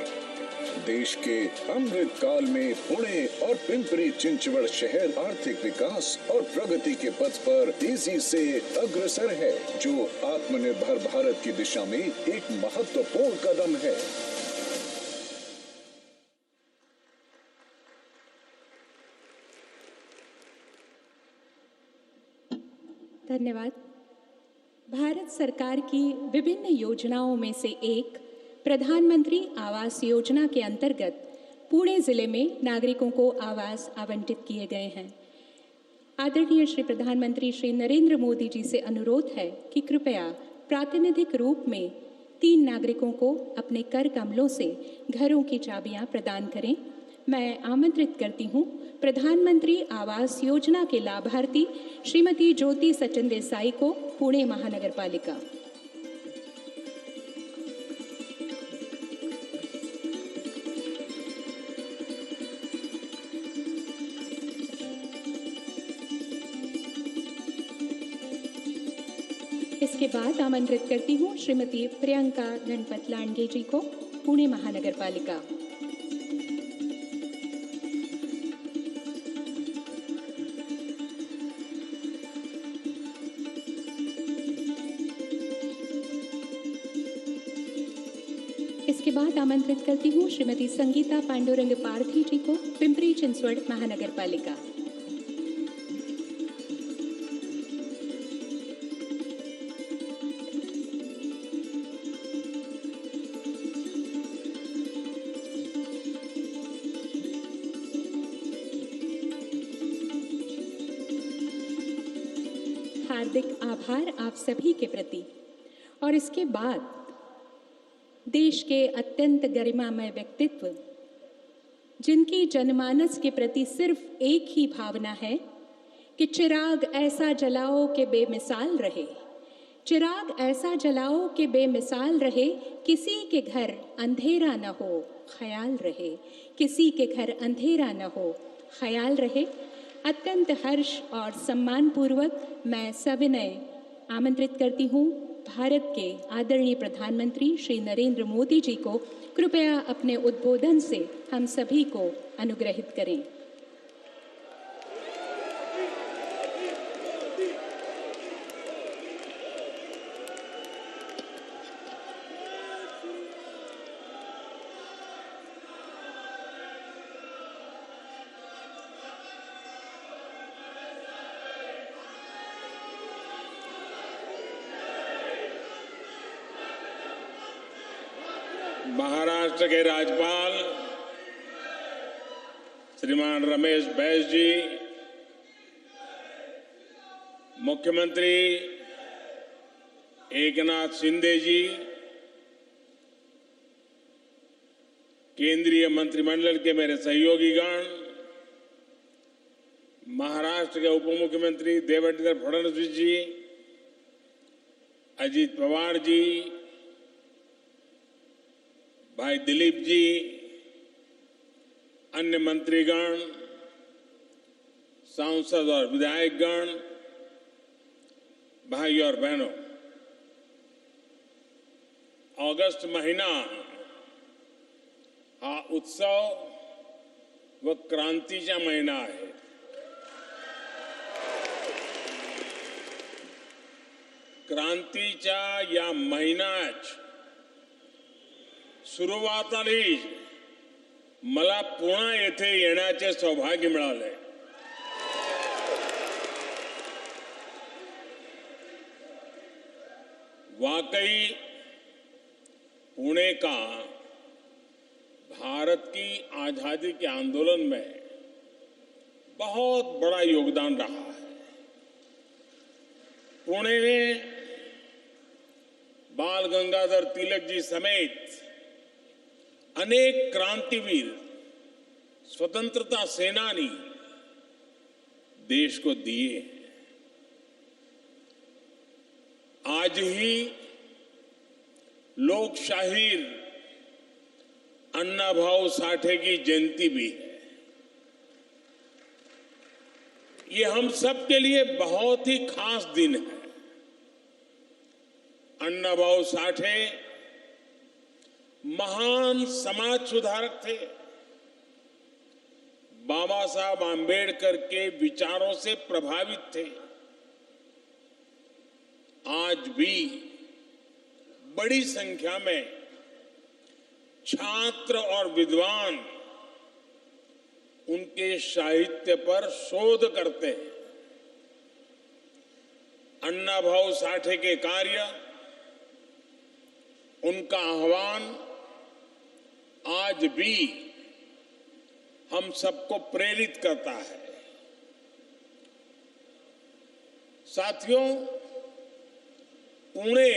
देश के अमृत काल में पुणे और पिंपरी चिंचवड़ शहर आर्थिक विकास और प्रगति के पथ पर तेजी से अग्रसर है, जो आत्मनिर्भर भारत की दिशा में एक महत्वपूर्ण कदम है। धन्यवाद। भारत सरकार की विभिन्न योजनाओं में से एक प्रधानमंत्री आवास योजना के अंतर्गत पुणे जिले में नागरिकों को आवास आवंटित किए गए हैं। आदरणीय श्री प्रधानमंत्री श्री नरेंद्र मोदी जी से अनुरोध है कि कृपया प्रातिनिधिक रूप में 3 नागरिकों को अपने कर कमलों से घरों की चाबियां प्रदान करें। मैं आमंत्रित करती हूं प्रधानमंत्री आवास योजना के लाभार्थी श्रीमती ज्योति सचिन देसाई को, पुणे महानगर पालिका। इसके बाद आमंत्रित करती हूँ श्रीमती प्रियंका गणपत लांडगे जी को, पुणे महानगर पालिका। इसके बाद आमंत्रित करती हूँ श्रीमती संगीता पांडुरंग पारधी जी को, पिंपरी चिंचवड महानगर पालिका। हार्दिक आभार आप सभी के प्रति। और इसके बाद देश के अत्यंत गरिमामय व्यक्तित्व, जिनकी जनमानस के प्रति सिर्फ एक ही भावना है कि चिराग ऐसा जलाओ कि बेमिसाल रहे, चिराग ऐसा जलाओ कि बेमिसाल रहे, किसी के घर अंधेरा न हो ख्याल रहे, किसी के घर अंधेरा न हो ख्याल रहे। अत्यंत हर्ष और सम्मान पूर्वक मैं सविनय आमंत्रित करती हूँ भारत के आदरणीय प्रधानमंत्री श्री नरेंद्र मोदी जी को, कृपया अपने उद्बोधन से हम सभी को अनुग्रहित करें। महाराष्ट्र के राज्यपाल श्रीमान रमेश बैस जी, मुख्यमंत्री एकनाथ शिंदे जी, केंद्रीय मंत्रिमंडल के मेरे सहयोगीगण, महाराष्ट्र के उप मुख्यमंत्री देवेंद्र फडणवीस जी, अजीत पवार जी, भाई दिलीप जी, अन्य मंत्रीगण, सांसद और विधायकगण, भाई और बहनों, अगस्त महीना हा उत्सव व क्रांतीचा महिना आहे। क्रांतीच्या या महिन्यात सुरुवातीला मला पुन्हा येथे येण्याचे सौभाग्य मिळाले। वाकई पुणे का भारत की आजादी के आंदोलन में बहुत बड़ा योगदान रहा है। पुणे ने बाल गंगाधर तिलक जी समेत अनेक क्रांतिवीर, स्वतंत्रता सेनानी देश को दिए। आज ही लोकशाहीर अण्णाभाऊ साठे की जयंती भी है। ये हम सब के लिए बहुत ही खास दिन है। अण्णाभाऊ साठे महान समाज सुधारक थे। बाबा साहब आंबेडकर के विचारों से प्रभावित थे। आज भी बड़ी संख्या में छात्र और विद्वान उनके साहित्य पर शोध करते हैं। अण्णाभाऊ साठे के कार्य, उनका आह्वान आज भी हम सबको प्रेरित करता है। साथियों, पुणे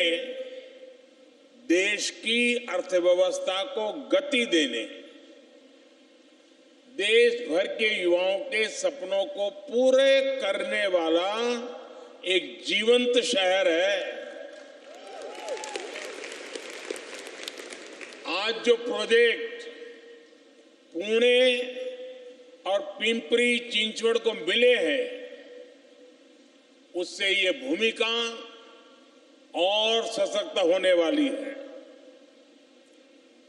देश की अर्थव्यवस्था को गति देने, देश भर के युवाओं के सपनों को पूरे करने वाला एक जीवंत शहर है। आज जो प्रोजेक्ट पुणे और पिंपरी चिंचवड को मिले हैं, उससे ये भूमिका और सशक्त होने वाली है।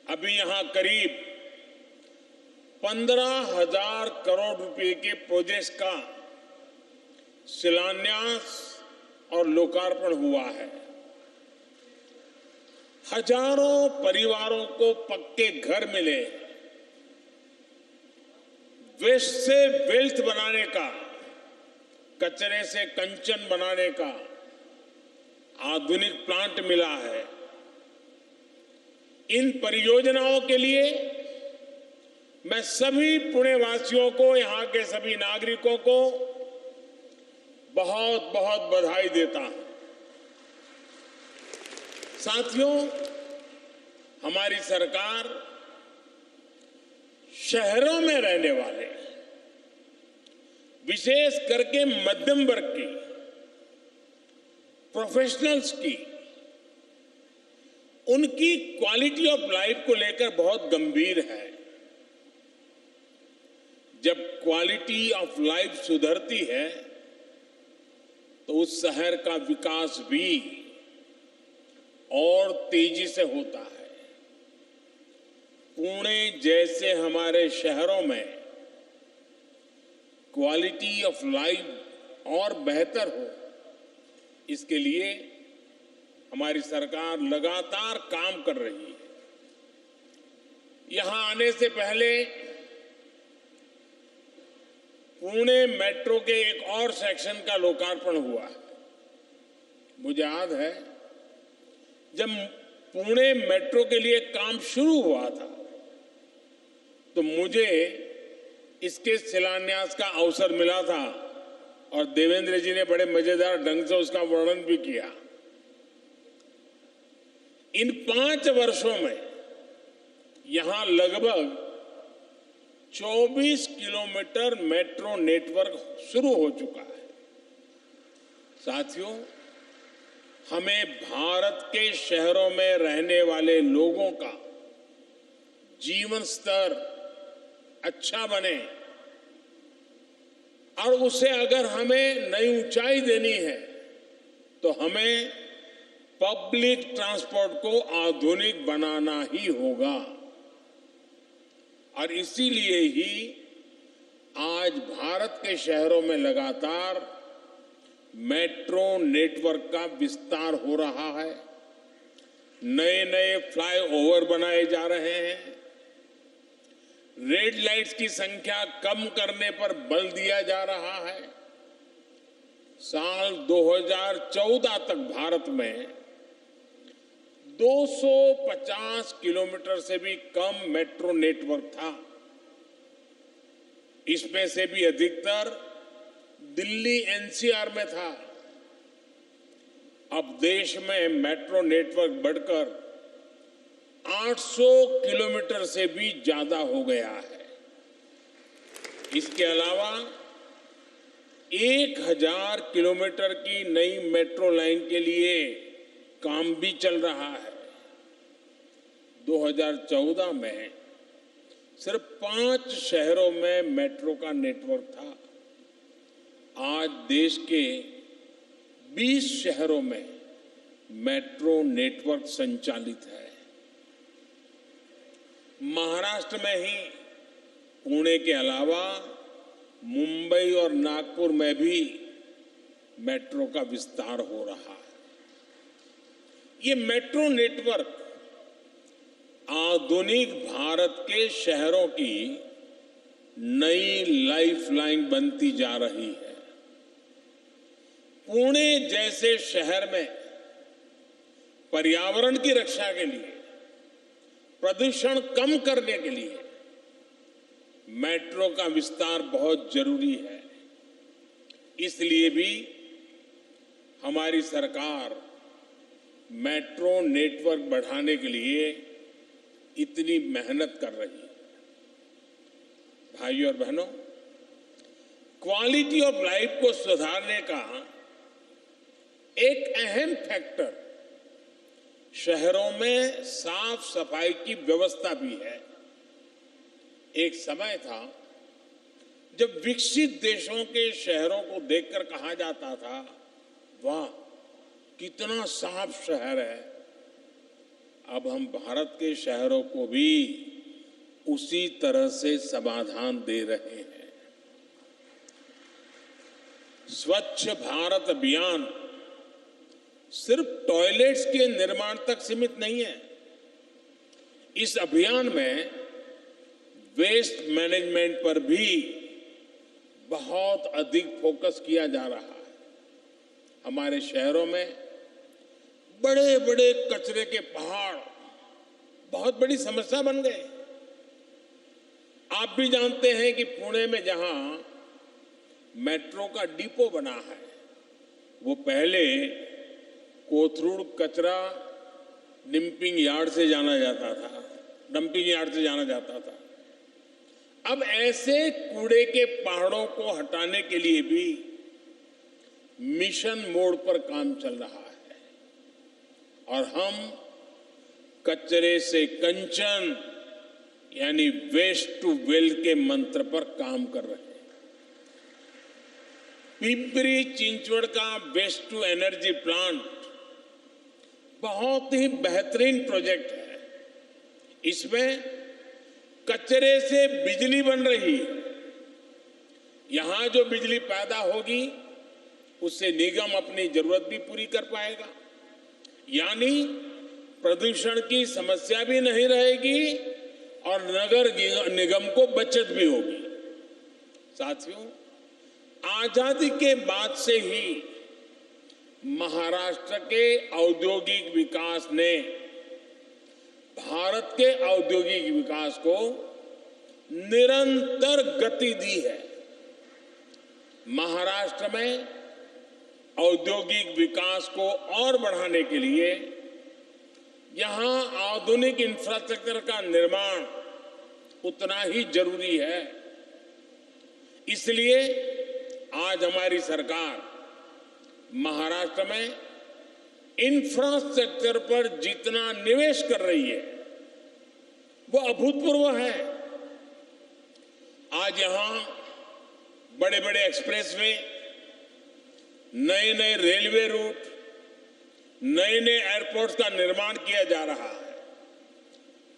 अभी यहां करीब 15,000 करोड़ रुपए के प्रोजेक्ट्स का शिलान्यास और लोकार्पण हुआ है। हजारों परिवारों को पक्के घर मिले, वेस्ट से वेल्थ बनाने का, कचरे से कंचन बनाने का आधुनिक प्लांट मिला है। इन परियोजनाओं के लिए मैं सभी पुणे वासियों को, यहां के सभी नागरिकों को बहुत बहुत बधाई देता हूं। साथियों, हमारी सरकार शहरों में रहने वाले, विशेष करके मध्यम वर्ग की, प्रोफेशनल्स की, उनकी क्वालिटी ऑफ लाइफ को लेकर बहुत गंभीर है। जब क्वालिटी ऑफ लाइफ सुधरती है तो उस शहर का विकास भी और तेजी से होता है। पुणे जैसे हमारे शहरों में क्वालिटी ऑफ लाइफ और बेहतर हो, इसके लिए हमारी सरकार लगातार काम कर रही है। यहां आने से पहले पुणे मेट्रो के एक और सेक्शन का लोकार्पण हुआ। मुझे याद है जब पुणे मेट्रो के लिए काम शुरू हुआ था तो मुझे इसके शिलान्यास का अवसर मिला था और देवेंद्र जी ने बड़े मजेदार ढंग से उसका वर्णन भी किया। इन 5 वर्षों में यहां लगभग 24 किलोमीटर मेट्रो नेटवर्क शुरू हो चुका है। साथियों, हमें भारत के शहरों में रहने वाले लोगों का जीवन स्तर अच्छा बने और उसे अगर हमें नई ऊंचाई देनी है तो हमें पब्लिक ट्रांसपोर्ट को आधुनिक बनाना ही होगा। और इसीलिए ही आज भारत के शहरों में लगातार मेट्रो नेटवर्क का विस्तार हो रहा है। नए नए फ्लाईओवर बनाए जा रहे हैं। रेड लाइट्स की संख्या कम करने पर बल दिया जा रहा है। साल 2014 तक भारत में 250 किलोमीटर से भी कम मेट्रो नेटवर्क था। इसमें से भी अधिकतर दिल्ली एनसीआर में था। अब देश में मेट्रो नेटवर्क बढ़कर 800 किलोमीटर से भी ज्यादा हो गया है। इसके अलावा 1000 किलोमीटर की नई मेट्रो लाइन के लिए काम भी चल रहा है। 2014 में सिर्फ 5 शहरों में मेट्रो का नेटवर्क था। आज देश के 20 शहरों में मेट्रो नेटवर्क संचालित है। महाराष्ट्र में ही पुणे के अलावा मुंबई और नागपुर में भी मेट्रो का विस्तार हो रहा है। ये मेट्रो नेटवर्क आधुनिक भारत के शहरों की नई लाइफलाइन बनती जा रही है। पुणे जैसे शहर में पर्यावरण की रक्षा के लिए, प्रदूषण कम करने के लिए मेट्रो का विस्तार बहुत जरूरी है। इसलिए भी हमारी सरकार मेट्रो नेटवर्क बढ़ाने के लिए इतनी मेहनत कर रही है। भाइयों और बहनों, क्वालिटी ऑफ लाइफ को सुधारने का एक अहम फैक्टर शहरों में साफ सफाई की व्यवस्था भी है। एक समय था जब विकसित देशों के शहरों को देखकर कहा जाता था, वाह कितना साफ शहर है। अब हम भारत के शहरों को भी उसी तरह से समाधान दे रहे हैं। स्वच्छ भारत अभियान सिर्फ टॉयलेट्स के निर्माण तक सीमित नहीं है। इस अभियान में वेस्ट मैनेजमेंट पर भी बहुत अधिक फोकस किया जा रहा है। हमारे शहरों में बड़े बड़े कचरे के पहाड़ बहुत बड़ी समस्या बन गए। आप भी जानते हैं कि पुणे में जहां मेट्रो का डिपो बना है, वो पहले कोथरूड कचरा डंपिंग यार्ड से जाना जाता था। अब ऐसे कूड़े के पहाड़ों को हटाने के लिए भी मिशन मोड पर काम चल रहा है और हम कचरे से कंचन यानी वेस्ट टू वेल्थ के मंत्र पर काम कर रहे हैं। पिंपरी चिंचवड़ का वेस्ट टू एनर्जी प्लांट बहुत ही बेहतरीन प्रोजेक्ट है। इसमें कचरे से बिजली बन रही है। यहां जो बिजली पैदा होगी उससे निगम अपनी जरूरत भी पूरी कर पाएगा, यानी प्रदूषण की समस्या भी नहीं रहेगी और नगर निगम को बचत भी होगी। साथियों, आजादी के बाद से ही महाराष्ट्र के औद्योगिक विकास ने भारत के औद्योगिक विकास को निरंतर गति दी है। महाराष्ट्र में औद्योगिक विकास को और बढ़ाने के लिए यहां आधुनिक इंफ्रास्ट्रक्चर का निर्माण उतना ही जरूरी है। इसलिए आज हमारी सरकार महाराष्ट्र में इंफ्रास्ट्रक्चर पर जितना निवेश कर रही है वो अभूतपूर्व है। आज यहां बड़े बड़े एक्सप्रेसवे, नए नए रेलवे रूट, नए नए एयरपोर्ट्स का निर्माण किया जा रहा है।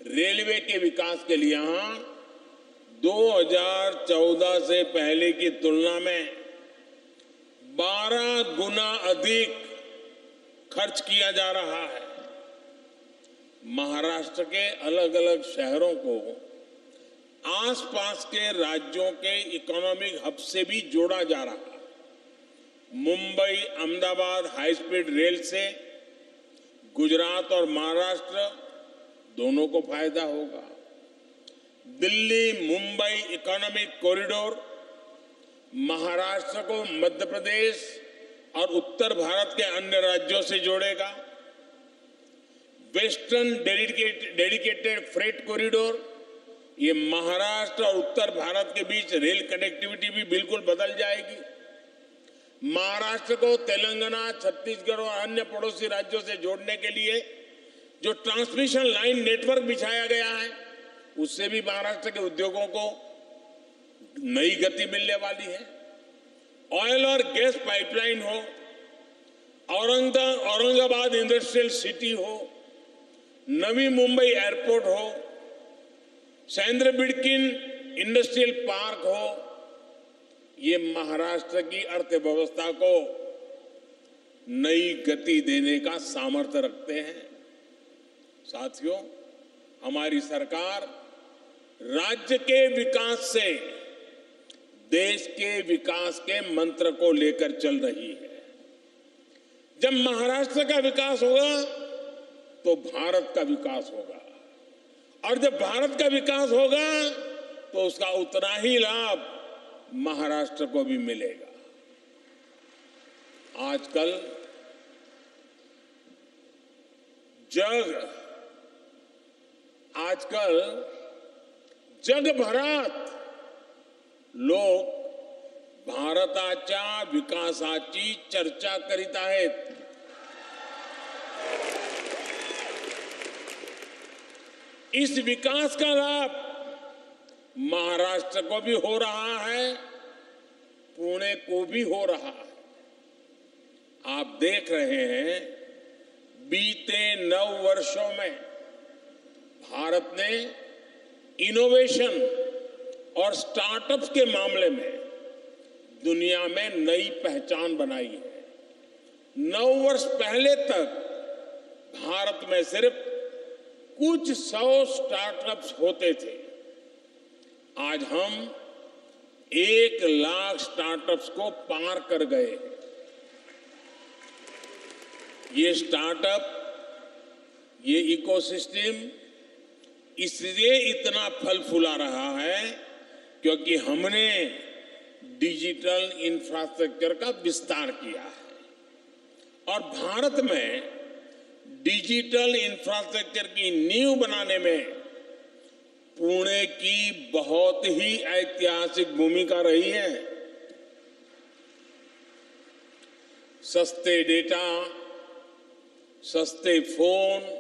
रेलवे के विकास के लिए यहां 2014 से पहले की तुलना में 12 गुना अधिक खर्च किया जा रहा है। महाराष्ट्र के अलग अलग शहरों को आसपास के राज्यों के इकोनॉमिक हब से भी जोड़ा जा रहा है। Mumbai Ahmedabad high speed rail से गुजरात और महाराष्ट्र दोनों को फायदा होगा। दिल्ली मुंबई इकोनॉमिक कॉरिडोर महाराष्ट्र को मध्य प्रदेश और उत्तर भारत के अन्य राज्यों से जोड़ेगा। वेस्टर्न डेडिकेटेड फ्रेट कॉरिडोर, ये महाराष्ट्र और उत्तर भारत के बीच रेल कनेक्टिविटी भी बिल्कुल बदल जाएगी। महाराष्ट्र को तेलंगाना, छत्तीसगढ़ और अन्य पड़ोसी राज्यों से जोड़ने के लिए जो ट्रांसमिशन लाइन नेटवर्क बिछाया गया है, उससे भी महाराष्ट्र के उद्योगों को नई गति मिलने वाली है। ऑयल और गैस पाइपलाइन हो, औरंगाबाद इंडस्ट्रियल सिटी हो, नवी मुंबई एयरपोर्ट हो, सैंद्र बिडकिन इंडस्ट्रियल पार्क हो, ये महाराष्ट्र की अर्थव्यवस्था को नई गति देने का सामर्थ्य रखते हैं। साथियों, हमारी सरकार राज्य के विकास से देश के विकास के मंत्र को लेकर चल रही है। जब महाराष्ट्र का विकास होगा तो भारत का विकास होगा, और जब भारत का विकास होगा तो उसका उतना ही लाभ महाराष्ट्र को भी मिलेगा। आजकल जगभरात लोक भारताच्या विकासाची चर्चा करीत आहेत। इस विकास का लाभ महाराष्ट्र को भी हो रहा है, पुणे को भी हो रहा है। आप देख रहे हैं, बीते 9 वर्षों में भारत ने इनोवेशन और स्टार्टअप्स के मामले में दुनिया में नई पहचान बनाई है। 9 वर्ष पहले तक भारत में सिर्फ कुछ 100 स्टार्टअप्स होते थे। आज हम 1 लाख स्टार्टअप्स को पार कर गए। ये स्टार्टअप, ये इकोसिस्टम इसलिए इतना फल फूला रहा है क्योंकि हमने डिजिटल इंफ्रास्ट्रक्चर का विस्तार किया है और भारत में डिजिटल इंफ्रास्ट्रक्चर की नींव बनाने में पुणे की बहुत ही ऐतिहासिक भूमिका रही है। सस्ते डेटा, सस्ते फोन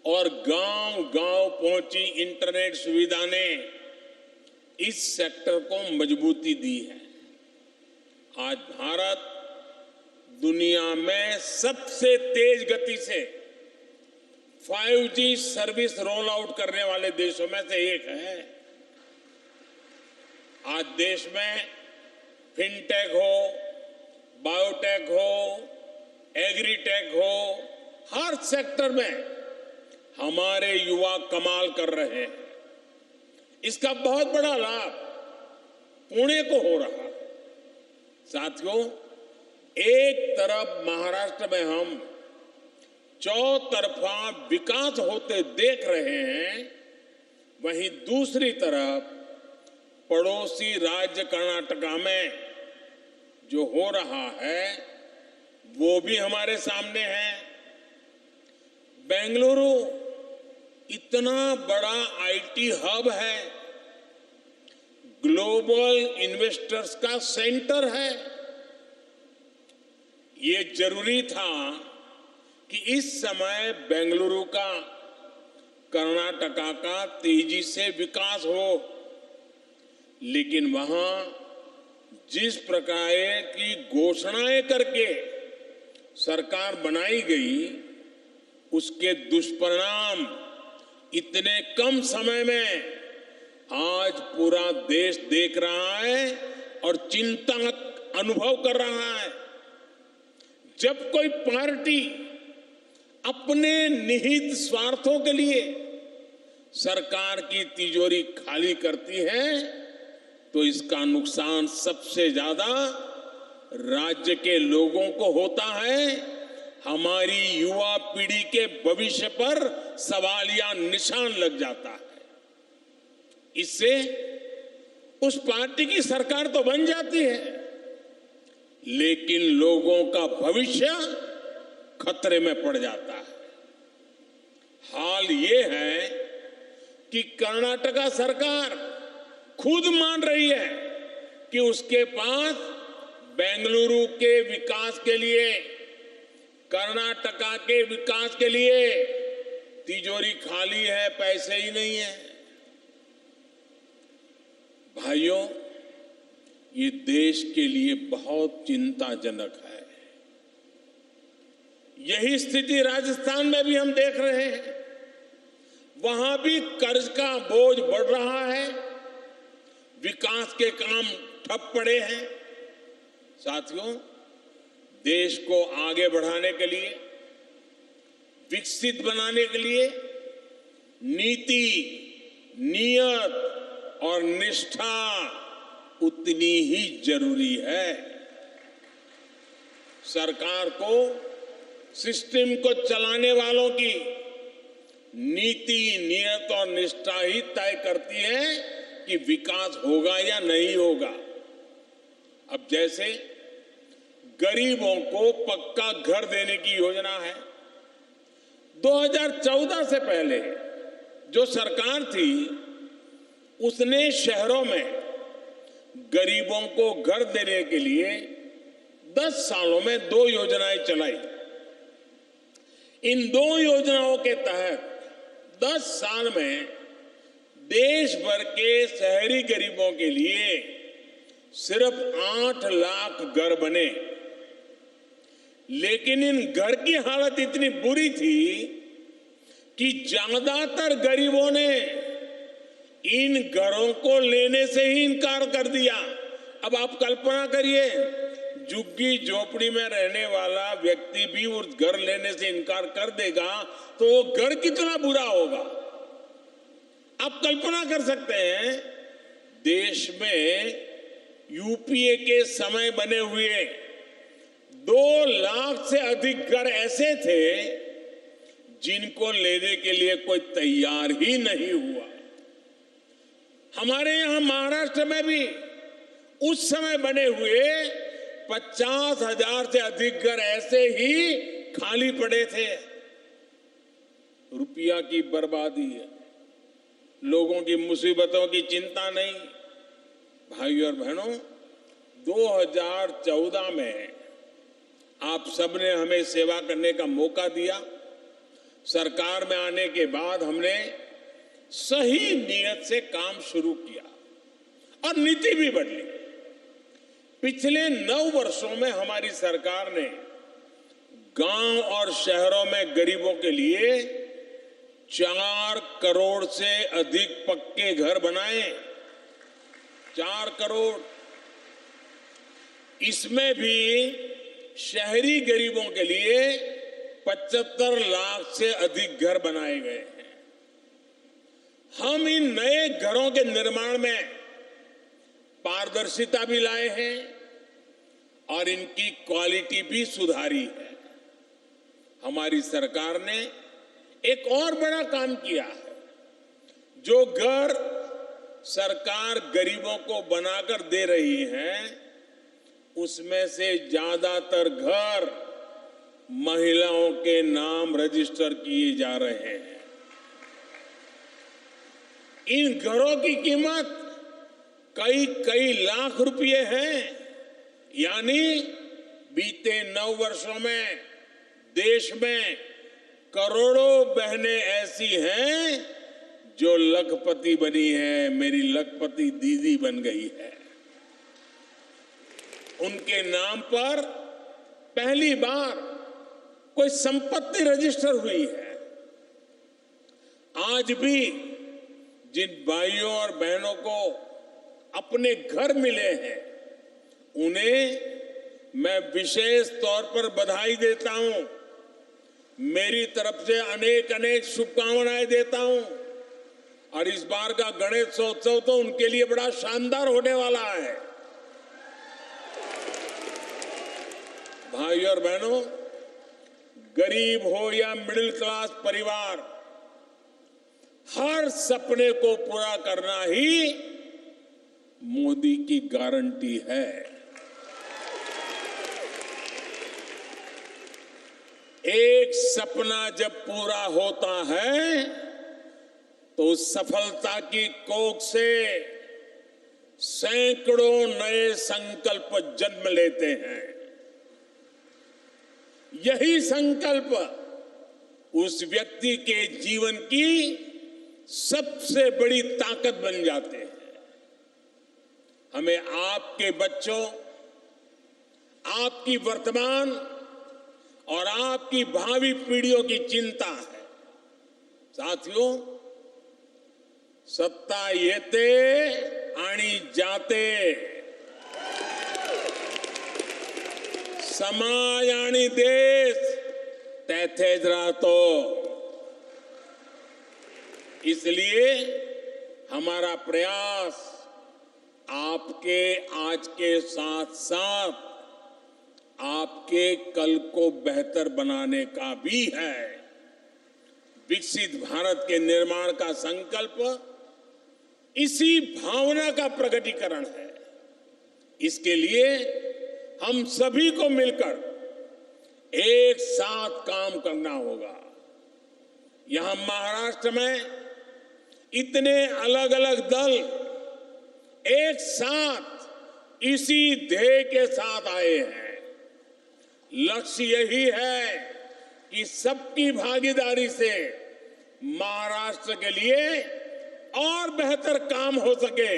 और गांव-गांव पहुंची इंटरनेट सुविधा ने इस सेक्टर को मजबूती दी है। आज भारत दुनिया में सबसे तेज गति से 5G सर्विस रोल आउट करने वाले देशों में से एक है। आज देश में फिनटेक हो, बायोटेक हो, एग्रीटेक हो, हर सेक्टर में हमारे युवा कमाल कर रहे हैं। इसका बहुत बड़ा लाभ पुणे को हो रहा है। साथियों, एक तरफ महाराष्ट्र में हम चौतरफा विकास होते देख रहे हैं, वहीं दूसरी तरफ पड़ोसी राज्य कर्नाटका में जो हो रहा है वो भी हमारे सामने है। बेंगलुरु इतना बड़ा आईटी हब है, ग्लोबल इन्वेस्टर्स का सेंटर है। ये जरूरी था कि इस समय बेंगलुरु का, कर्नाटका का तेजी से विकास हो, लेकिन वहां जिस प्रकार की घोषणाएं करके सरकार बनाई गई, उसके दुष्परिणाम इतने कम समय में आज पूरा देश देख रहा है और चिंता अनुभव कर रहा है। जब कोई पार्टी अपने निहित स्वार्थों के लिए सरकार की तिजोरी खाली करती है तो इसका नुकसान सबसे ज्यादा राज्य के लोगों को होता है। हमारी युवा पीढ़ी के भविष्य पर सवालिया निशान लग जाता है। इससे उस पार्टी की सरकार तो बन जाती है, लेकिन लोगों का भविष्य खतरे में पड़ जाता है। हाल ये है कि कर्नाटका सरकार खुद मान रही है कि उसके पास बेंगलुरु के विकास के लिए, कर्नाटका के विकास के लिए तिजोरी खाली है, पैसे ही नहीं है। भाइयों, ये देश के लिए बहुत चिंताजनक है। यही स्थिति राजस्थान में भी हम देख रहे हैं। वहां भी कर्ज का बोझ बढ़ रहा है, विकास के काम ठप पड़े हैं। साथियों, देश को आगे बढ़ाने के लिए, विकसित बनाने के लिए नीति, नियत और निष्ठा उतनी ही जरूरी है। सरकार को, सिस्टम को चलाने वालों की नीति, नियत और निष्ठा ही तय करती है कि विकास होगा या नहीं होगा। अब जैसे गरीबों को पक्का घर देने की योजना है, 2014 से पहले जो सरकार थी उसने शहरों में गरीबों को घर देने के लिए 10 सालों में 2 योजनाएं चलाई। इन 2 योजनाओं के तहत 10 साल में देश भर के शहरी गरीबों के लिए सिर्फ 8 लाख घर बने। लेकिन इन घर की हालत इतनी बुरी थी कि ज्यादातर गरीबों ने इन घरों को लेने से ही इनकार कर दिया। अब आप कल्पना करिए, झुग्गी झोपड़ी में रहने वाला व्यक्ति भी उस घर लेने से इनकार कर देगा तो वो घर कितना बुरा होगा। आप कल्पना कर सकते हैं, देश में यूपीए के समय बने हुए 2 लाख से अधिक घर ऐसे थे जिनको लेने के लिए कोई तैयार ही नहीं हुआ। हमारे यहां महाराष्ट्र में भी उस समय बने हुए 50,000 से अधिक घर ऐसे ही खाली पड़े थे। रुपया की बर्बादी है, लोगों की मुसीबतों की चिंता नहीं। भाइयों और बहनों, 2014 में आप सबने हमें सेवा करने का मौका दिया। सरकार में आने के बाद हमने सही नीयत से काम शुरू किया और नीति भी बदली। पिछले 9 वर्षों में हमारी सरकार ने गांव और शहरों में गरीबों के लिए 4 करोड़ से अधिक पक्के घर बनाए। 4 करोड़। इसमें भी शहरी गरीबों के लिए 75 लाख से अधिक घर बनाए गए हैं। हम इन नए घरों के निर्माण में पारदर्शिता भी लाए हैं और इनकी क्वालिटी भी सुधारी है। हमारी सरकार ने एक और बड़ा काम किया है। जो घर सरकार गरीबों को बनाकर दे रही है, उसमें से ज्यादातर घर महिलाओं के नाम रजिस्टर किए जा रहे हैं। इन घरों की कीमत कई लाख रुपए है। यानी बीते 9 वर्षों में देश में करोड़ों बहनें ऐसी हैं जो लखपति बनी है, मेरी लखपति दीदी बन गई है। उनके नाम पर पहली बार कोई संपत्ति रजिस्टर हुई है। आज भी जिन भाइयों और बहनों को अपने घर मिले हैं, उन्हें मैं विशेष तौर पर बधाई देता हूं। मेरी तरफ से अनेक अनेक शुभकामनाएं देता हूं। और इस बार का गणेशोत्सव तो उनके लिए बड़ा शानदार होने वाला है। भाइयों और बहनों, गरीब हो या मिडिल क्लास परिवार, हर सपने को पूरा करना ही मोदी की गारंटी है। एक सपना जब पूरा होता है तो सफलता की कोख से सैकड़ों नए संकल्प जन्म लेते हैं। यही संकल्प उस व्यक्ति के जीवन की सबसे बड़ी ताकत बन जाते हैं। हमें आपके बच्चों, आपकी वर्तमान और आपकी भावी पीढ़ियों की चिंता है। साथियों, सत्ता येते आणि जाते, समाज आणि देश तेथेच राहतो। इसलिए हमारा प्रयास आपके आज के साथ साथ आपके कल को बेहतर बनाने का भी है। विकसित भारत के निर्माण का संकल्प इसी भावना का प्रकटीकरण है। इसके लिए हम सभी को मिलकर एक साथ काम करना होगा। यहां महाराष्ट्र में इतने अलग अलग दल एक साथ इसी ध्येय के साथ आए हैं। लक्ष्य यही है कि सबकी भागीदारी से महाराष्ट्र के लिए और बेहतर काम हो सके,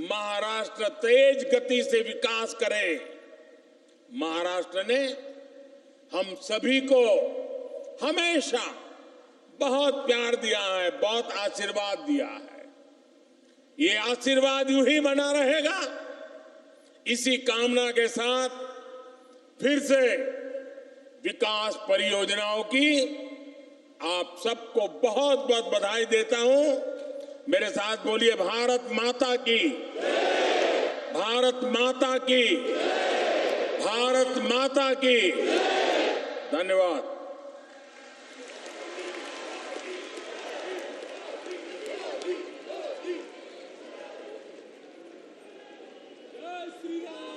महाराष्ट्र तेज गति से विकास करे। महाराष्ट्र ने हम सभी को हमेशा बहुत प्यार दिया है, बहुत आशीर्वाद दिया है। ये आशीर्वाद यूं ही बना रहेगा। इसी कामना के साथ फिर से विकास परियोजनाओं की आप सबको बहुत बहुत बधाई देता हूं। मेरे साथ बोलिए, भारत माता की, भारत माता की, भारत माता की। धन्यवाद। जय श्री राम।